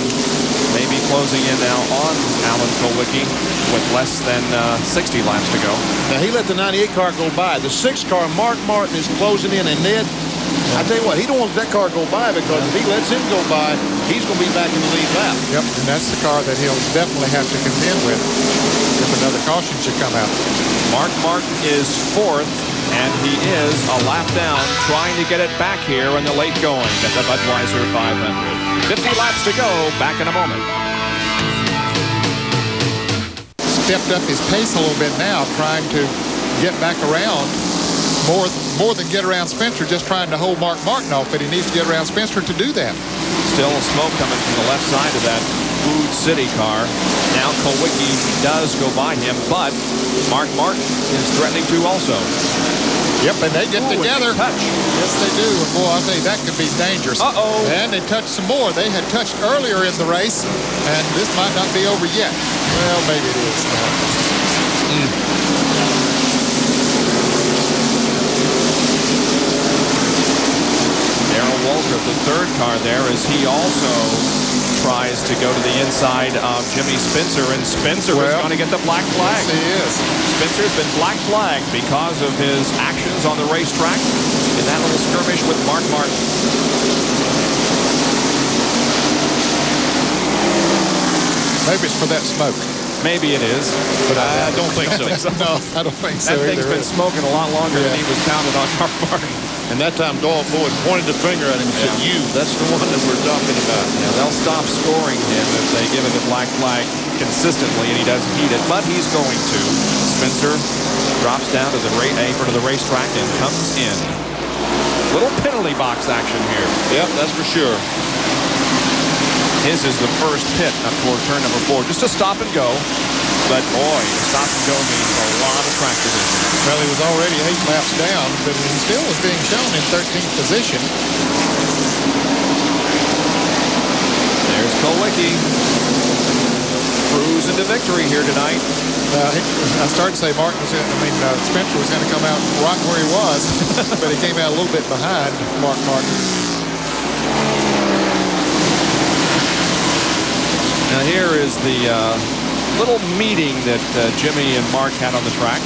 may be closing in now on Alan Kulwicki with less than 60 laps to go. Now, he let the 98 car go by. The 6 car, Mark Martin, is closing in, and Ned, I tell you what, he don't want that car to go by, because if he lets him go by, he's going to be back in the lead lap. Yep, and that's the car that he'll definitely have to contend with if another caution should come out. Mark Martin is fourth, and he is a lap down, trying to get it back here in the late going at the Budweiser 500. 50 laps to go. Back in a moment. Stepped up his pace a little bit now, trying to get back around. More than get around Spencer, just trying to hold Mark Martin off, but he needs to get around Spencer to do that. Still smoke coming from the left side of that Food City car. Now Kulwicki does go by him, but Mark Martin is threatening to also. Yep, and they get together. Touch. Yes, they do. And boy, I'll tell you, that could be dangerous. Uh-oh. And they touched some more. They had touched earlier in the race, and this might not be over yet. Well, maybe it is. Darrell Waltrip, the third car there, as he also tries to go to the inside of Jimmy Spencer, and Spencer is going to get the black flag. Yes, he is. Spencer's been black flagged because of his actions on the racetrack in that little skirmish with Mark Martin. Maybe it's for that smoke. Maybe it is, but I don't think so. No, I don't think so. That thing's been smoking a lot longer than he was pounded on Mark Martin. And that time Doyle Ford pointed the finger at him and said, "You, that's the one that we're talking about." Now, they'll stop scoring him if they give him the black flag consistently, and he doesn't heed it, but he's going to. Spencer drops down to the apron of the racetrack and comes in. Little penalty box action here. Yep, that's for sure. His is the first pit up toward turn number 4. Just a stop and go. But boy, stop and go means a lot of track position. Well, he was already 8 laps down, but he still was being shown in 13th position. There's Kulwicki. Cruising to victory here tonight. I started to say Spencer was going to come out right where he was, but he came out a little bit behind Mark Martin. Now here is the little meeting that Jimmy and Mark had on the track.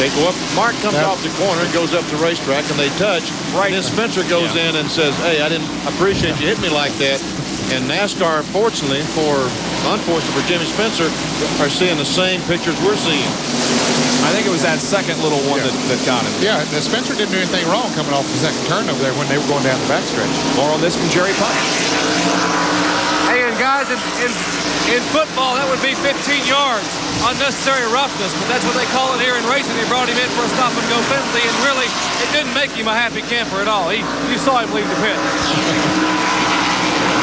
They go up. Mark comes off the corner, goes up the racetrack, and they touch. Right. And then Spencer goes in and says, "Hey, I didn't appreciate you hitting me like that." And NASCAR, unfortunately for Jimmy Spencer, are seeing the same pictures we're seeing. I think it was that second little one that got him. Yeah, Spencer didn't do anything wrong coming off the second turn over there when they were going down the backstretch. More on this from Jerry Punch. Hey, and guys, in football, that would be 15 yards. Unnecessary roughness, but that's what they call it here in racing. They brought him in for a stop-and-go penalty, and really, it didn't make him a happy camper at all. You saw him leave the pit.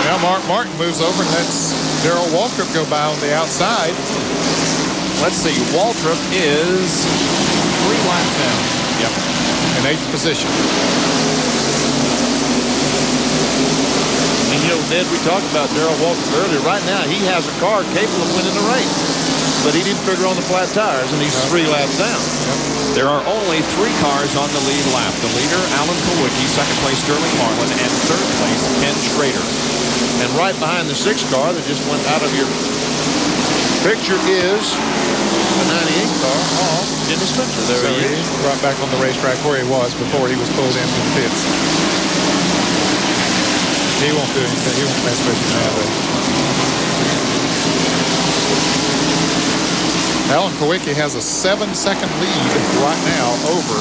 Now Mark Martin moves over and lets Darrell Waltrip go by on the outside. Let's see, Waltrip is 3 laps down. Yep, in 8th position. And, Ned, we talked about Darrell Waltrip earlier. Right now, he has a car capable of winning the race. But he didn't figure on the flat tires, and he's 3 laps down. There are only 3 cars on the lead lap. The leader, Alan Kulwicki, second place, Sterling Marlin, and third place, Ken Schrader. And right behind the 6th car that just went out of your picture is the 98 car, Jimmy Spencer. There he is. Right back on the racetrack where he was before he was pulled into the pits. He won't do anything. He won't mess with you now. Alan Kulwicki has a 7-second lead right now over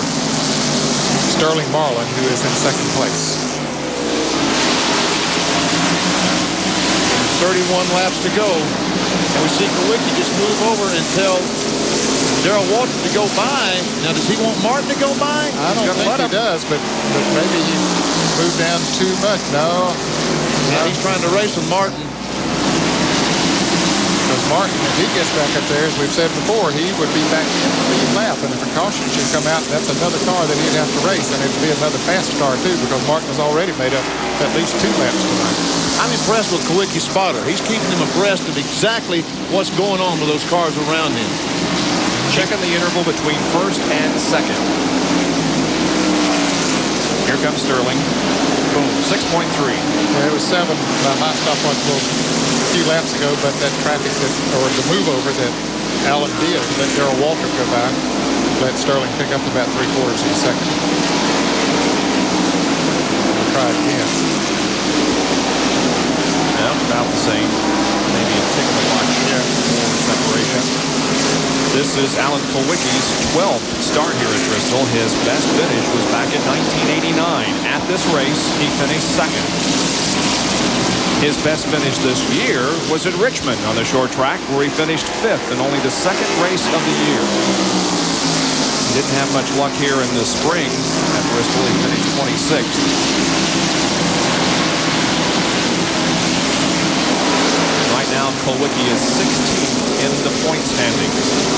Sterling Marlin, who is in 2nd place. 31 laps to go. And we see Kulwicki just move over and tell Darrell Waltrip to go by. Now, does he want Martin to go by? I don't think he does, but maybe he moved down too much. No. Yeah, he's trying to race with Martin. Because Martin, if he gets back up there, as we've said before, he would be back in the lead lap. And if a caution should come out, that's another car that he'd have to race. And it'd be another fast car, too, because Martin has already made up at least 2 laps tonight. I'm impressed with Kulwicki's spotter. He's keeping him abreast of exactly what's going on with those cars around him. Checking the interval between 1st and 2nd. Here comes Sterling. Boom, 6.3. Yeah, it was 7 by my stopwatch a few laps ago, but that traffic or the move over that Alan did to let Darrell Waltrip go by let Sterling pick up about 3/4 of a second. We'll try it again. Yeah, about the same. Maybe a tick of a watch for separation. This is Alan Kulwicki's 12th start here at Bristol. His best finish was back in 1989. At this race, he finished second. His best finish this year was at Richmond on the short track, where he finished fifth in only the second race of the year. He didn't have much luck here in the spring at Bristol. He finished 26th. Right now, Kulwicki is 16th in the point standings.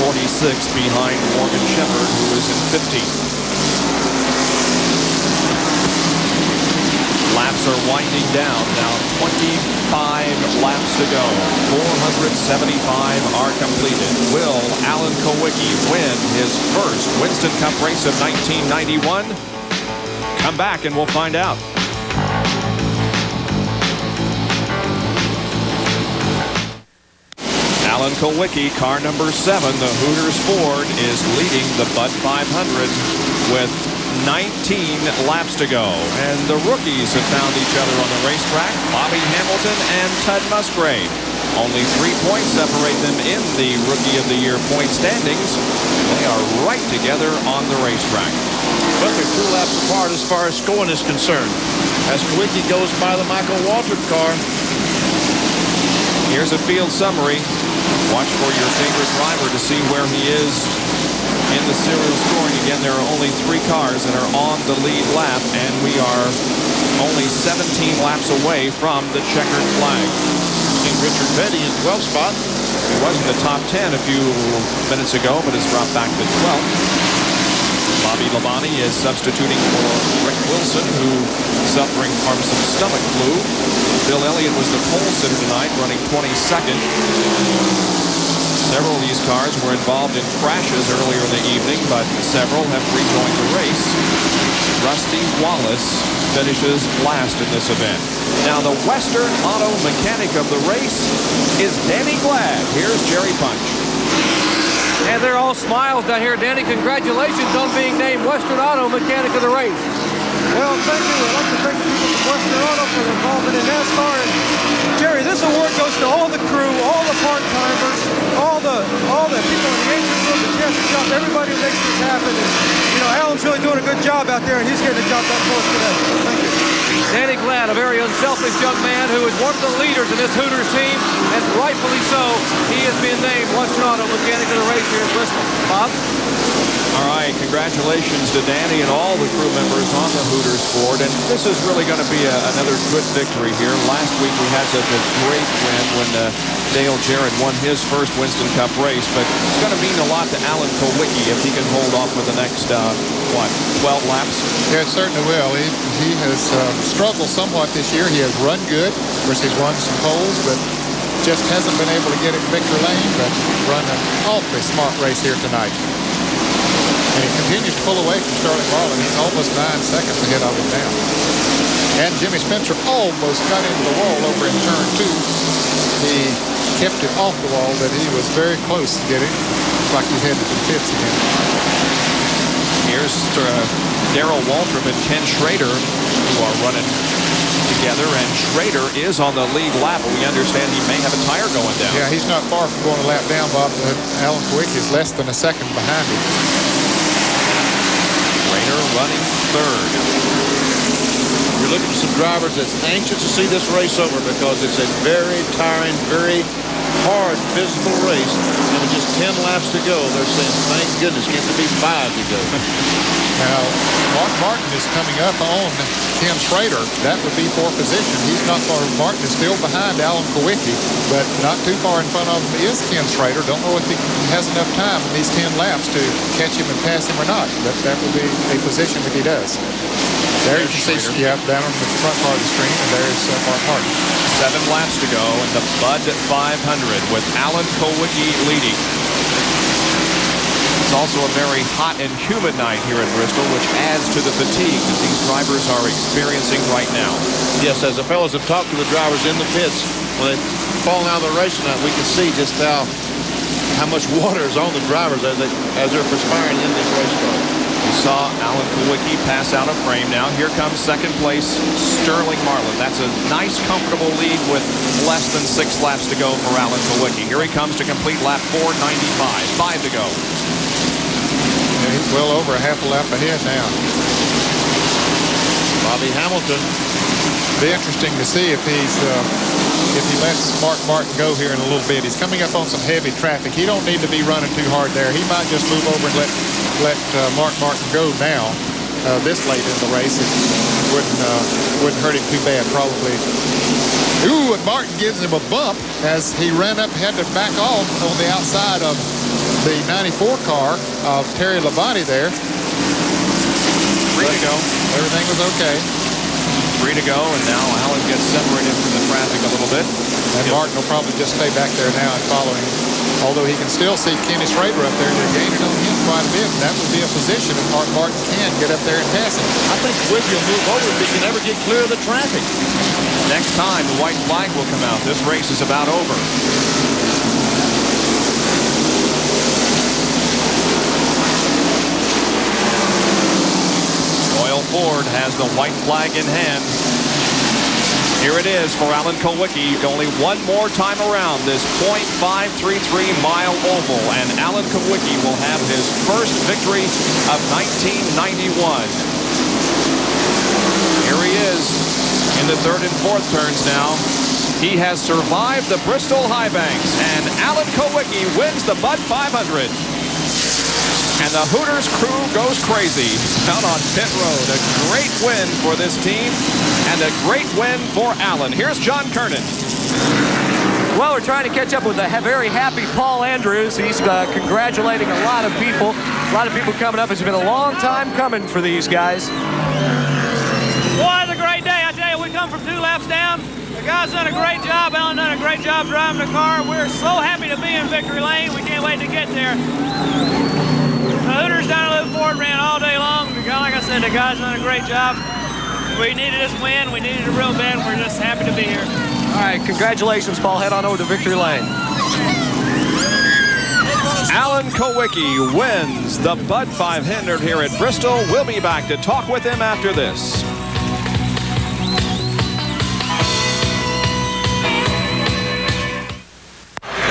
46th behind Morgan Shepherd, who is in 15th. Laps are winding down. Now 25 laps to go. 475 are completed. Will Alan Kulwicki win his first Winston Cup race of 1991? Come back and we'll find out. Alan Kulwicki, car number 7, the Hooters Ford, is leading the Bud 500 with 19 laps to go. And the rookies have found each other on the racetrack, Bobby Hamilton and Tud Musgrave. Only 3 points separate them in the Rookie of the Year point standings. They are right together on the racetrack. But they're 2 laps apart as far as scoring is concerned. As Kulwicki goes by the Michael Waltrip car. Here's a field summary. Watch for your favorite driver to see where he is in the serial scoring. Again, there are only 3 cars that are on the lead lap, and we are only 17 laps away from the checkered flag. Seen Richard Petty in 12th spot. He was in the top 10 a few minutes ago, but has dropped back to 12th. Bobby Labonte is substituting for Rick Wilson, who is suffering from some stomach flu. Bill Elliott was the pole sitter tonight, running 22nd. Several of these cars were involved in crashes earlier in the evening, but several have rejoined the race. Rusty Wallace finishes last in this event. Now the Western Auto Mechanic of the race is Danny Glad. Here's Jerry Punch. And they're all smiles down here. Danny, congratulations on being named Western Auto Mechanic of the race. Well, thank you. I'd like to thank the people from Western Auto for their involvement in NASCAR. And Jerry, this award goes to all the crew, all the part-timers, all the people in the engine room, the chassis shop, everybody who makes this happen. And, you know, Alan's really doing a good job out there, and he's getting the job done for us today. Thank you. Danny Glad, a very unselfish young man who is one of the leaders in this Hooters team, and rightfully so, he has been named Western Auto Mechanic of the race here in Bristol. Bob? All right, congratulations to Danny and all the crew members on the Hooters Ford. And this is really going to be another good victory here. Last week we had such a great win when Dale Jarrett won his first Winston Cup race. But it's going to mean a lot to Alan Kulwicki if he can hold off for the next, 12 laps? Yeah, it certainly will. He has struggled somewhat this year. He has run good. Of course, he's won some poles, but just hasn't been able to get it in victory lane. But run an awfully smart race here tonight. And he continues to pull away from Sterling Marlin. He's almost 9 seconds ahead of him now. And Jimmy Spencer almost got into the wall over in turn 2. He kept it off the wall, but he was very close to getting. Looks like he's headed to the pits again. Here's Darrell Waltrip and Ken Schrader, who are running together, and Schrader is on the lead lap. We understand he may have a tire going down. Yeah, he's not far from going a lap down, Bob. Alan Kulwicki is less than a second behind him. Schrader running 3rd. You're looking for some drivers that's anxious to see this race over because it's a very tiring, very hard physical race. And with just 10 laps to go, they're saying, thank goodness, get to be 5 to go. Now, Mark Martin is coming up on Ken Schrader. That would be for position. He's not far. Martin is still behind Alan Kulwicki, but not too far in front of him is Ken Schrader. Don't know if he has enough time in these 10 laps to catch him and pass him or not, but that would be a position if he does. There you can see, yeah, down on the front part of the screen, and there's Mark Martin. 7 laps to go in the Bud 500 with Alan Kulwicki leading. It's also a very hot and humid night here in Bristol, which adds to the fatigue that these drivers are experiencing right now. Yes, as the fellas have talked to the drivers in the pits, when they've fallen out of the race tonight, we can see just how much water is on the drivers as they're perspiring in this race car. We saw Alan Kulwicki pass out of frame now. Here comes second place Sterling Marlin. That's a nice, comfortable lead with less than 6 laps to go for Alan Kulwicki. Here he comes to complete lap 495. 5 to go. Yeah, he's well over a half a lap ahead now. Bobby Hamilton. Be interesting to see if he lets Mark Martin go here in a little bit. He's coming up on some heavy traffic. He don't need to be running too hard there. He might just move over and let Mark Martin go now this late in the race. It wouldn't hurt him too bad, probably. Ooh, and Martin gives him a bump as he ran up, had to back off on the outside of the 94 car of Terry Labonte there. 3 to go. Everything was okay. 3 to go, and now Alan gets separated from the traffic a little bit. And Martin will probably just stay back there now and follow him. Although he can still see Kenny Schrader up there. They're gaining on him quite a bit. That would be a position if Mark Martin can get up there and pass him. I think Kulwicki will move over if he can ever get clear of the traffic. Next time, the white flag will come out. This race is about over. Doyle Ford has the white flag in hand. Here it is for Alan Kulwicki. Only one more time around this .533-mile oval, and Alan Kulwicki will have his first victory of 1991. Here he is in the third and fourth turns now. He has survived the Bristol high banks, and Alan Kulwicki wins the Bud 500. And the Hooters crew goes crazy out on pit road. A great win for this team and a great win for Alan. Here's John Kernan. Well, we're trying to catch up with a very happy Paul Andrews. He's congratulating a lot of people. A lot of people coming up. It's been a long time coming for these guys. Boy, it's a great day. I tell you, we come from 2 laps down. The guys done a great job. Alan done a great job driving the car. We're so happy to be in victory lane. We can't wait to get there. The Hooters down at Lou Ford ran all day long. Like I said, the guys done a great job. We needed this win. We needed it real bad. We're just happy to be here. All right, congratulations, Paul. Head on over to victory lane. Alan Kulwicki wins the Bud 500 here at Bristol. We'll be back to talk with him after this.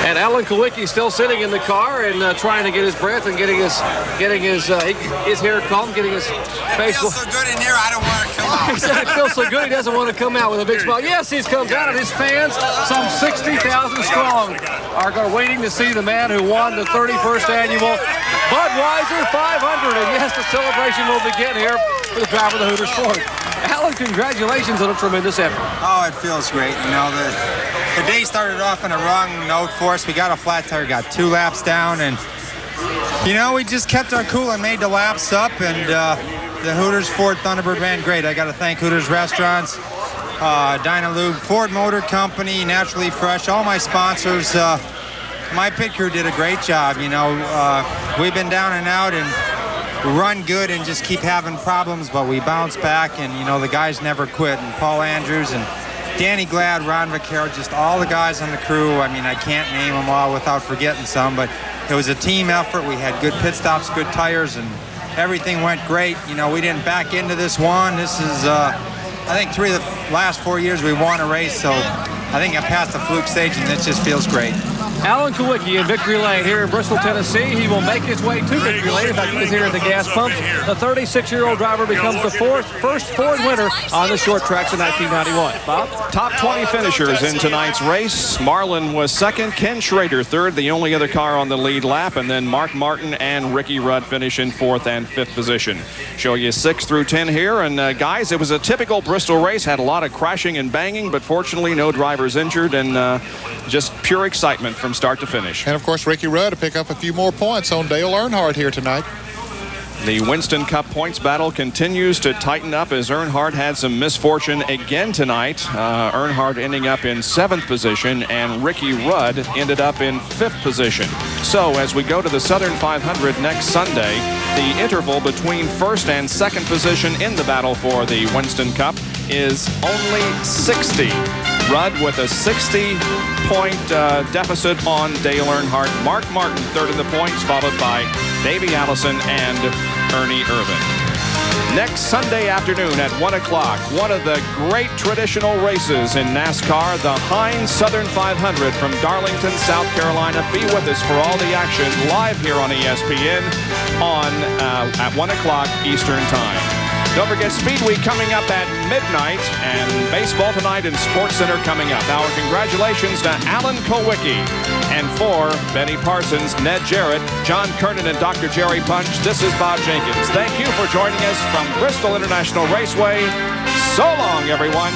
And Alan Kulwicki still sitting in the car and trying to get his breath and getting his hair combed, getting his face. It feels so good in here, I don't want to come out. He said it feels so good, he doesn't want to come out with a big smile. Yes, he comes out, and his fans, some 60,000 strong, are waiting to see the man who won the 31st annual Budweiser 500. And yes, the celebration will begin here for the driver of the Hooters Ford. Alan, congratulations on a tremendous effort. Oh, it feels great. You know, the day started off on a wrong note for us. We got a flat tire, got 2 laps down, and, you know, we just kept our cool and made the laps up, and the Hooters Ford Thunderbird ran great. I got to thank Hooters Restaurants, Dynalube, Ford Motor Company, Naturally Fresh, all my sponsors. My pit crew did a great job. You know, we've been down and out and run good and just keep having problems, but we bounce back, and, you know, the guys never quit. And Paul Andrews and Danny Glad, Ron Vaccaro, just all the guys on the crew. I mean, I can't name them all without forgetting some, but it was a team effort. We had good pit stops, good tires, and everything went great. You know, we didn't back into this one. This is, I think, 3 of the last 4 years we won a race, so I think I passed the fluke stage, and it just feels great. Alan Kulwicki in victory lane here in Bristol, Tennessee. He will make his way to victory lane. In fact, he is here at the gas pumps. The 36-year-old driver becomes the first Ford winner on the short tracks in 1991. Bob? Top 20 finishers in tonight's race. Marlin was second, Ken Schrader third, the only other car on the lead lap, and then Mark Martin and Ricky Rudd finish in 4th and 5th position. Show you 6 through 10 here, and guys, it was a typical Bristol race. Had a lot of crashing and banging, but fortunately no drivers injured, and just pure excitement from start to finish. And of course, Ricky Rudd to pick up a few more points on Dale Earnhardt here tonight. The Winston Cup points battle continues to tighten up as Earnhardt had some misfortune again tonight. Earnhardt ending up in 7th position, and Ricky Rudd ended up in 5th position. So as we go to the Southern 500 next Sunday, the interval between 1st and 2nd position in the battle for the Winston Cup is only 60. Rudd with a 60-point deficit on Dale Earnhardt. Mark Martin third in the points, followed by Davey Allison and Ernie Irvan. Next Sunday afternoon at 1 o'clock, one of the great traditional races in NASCAR, the Heinz Southern 500 from Darlington, South Carolina. Be with us for all the action live here on ESPN at 1 o'clock Eastern Time. Don't forget Speed Week coming up at midnight, and baseball tonight and Sports Center coming up. Our congratulations to Alan Kulwicki, and for Benny Parsons, Ned Jarrett, John Kernan, and Dr. Jerry Punch, this is Bob Jenkins. Thank you for joining us from Bristol International Raceway. So long, everyone.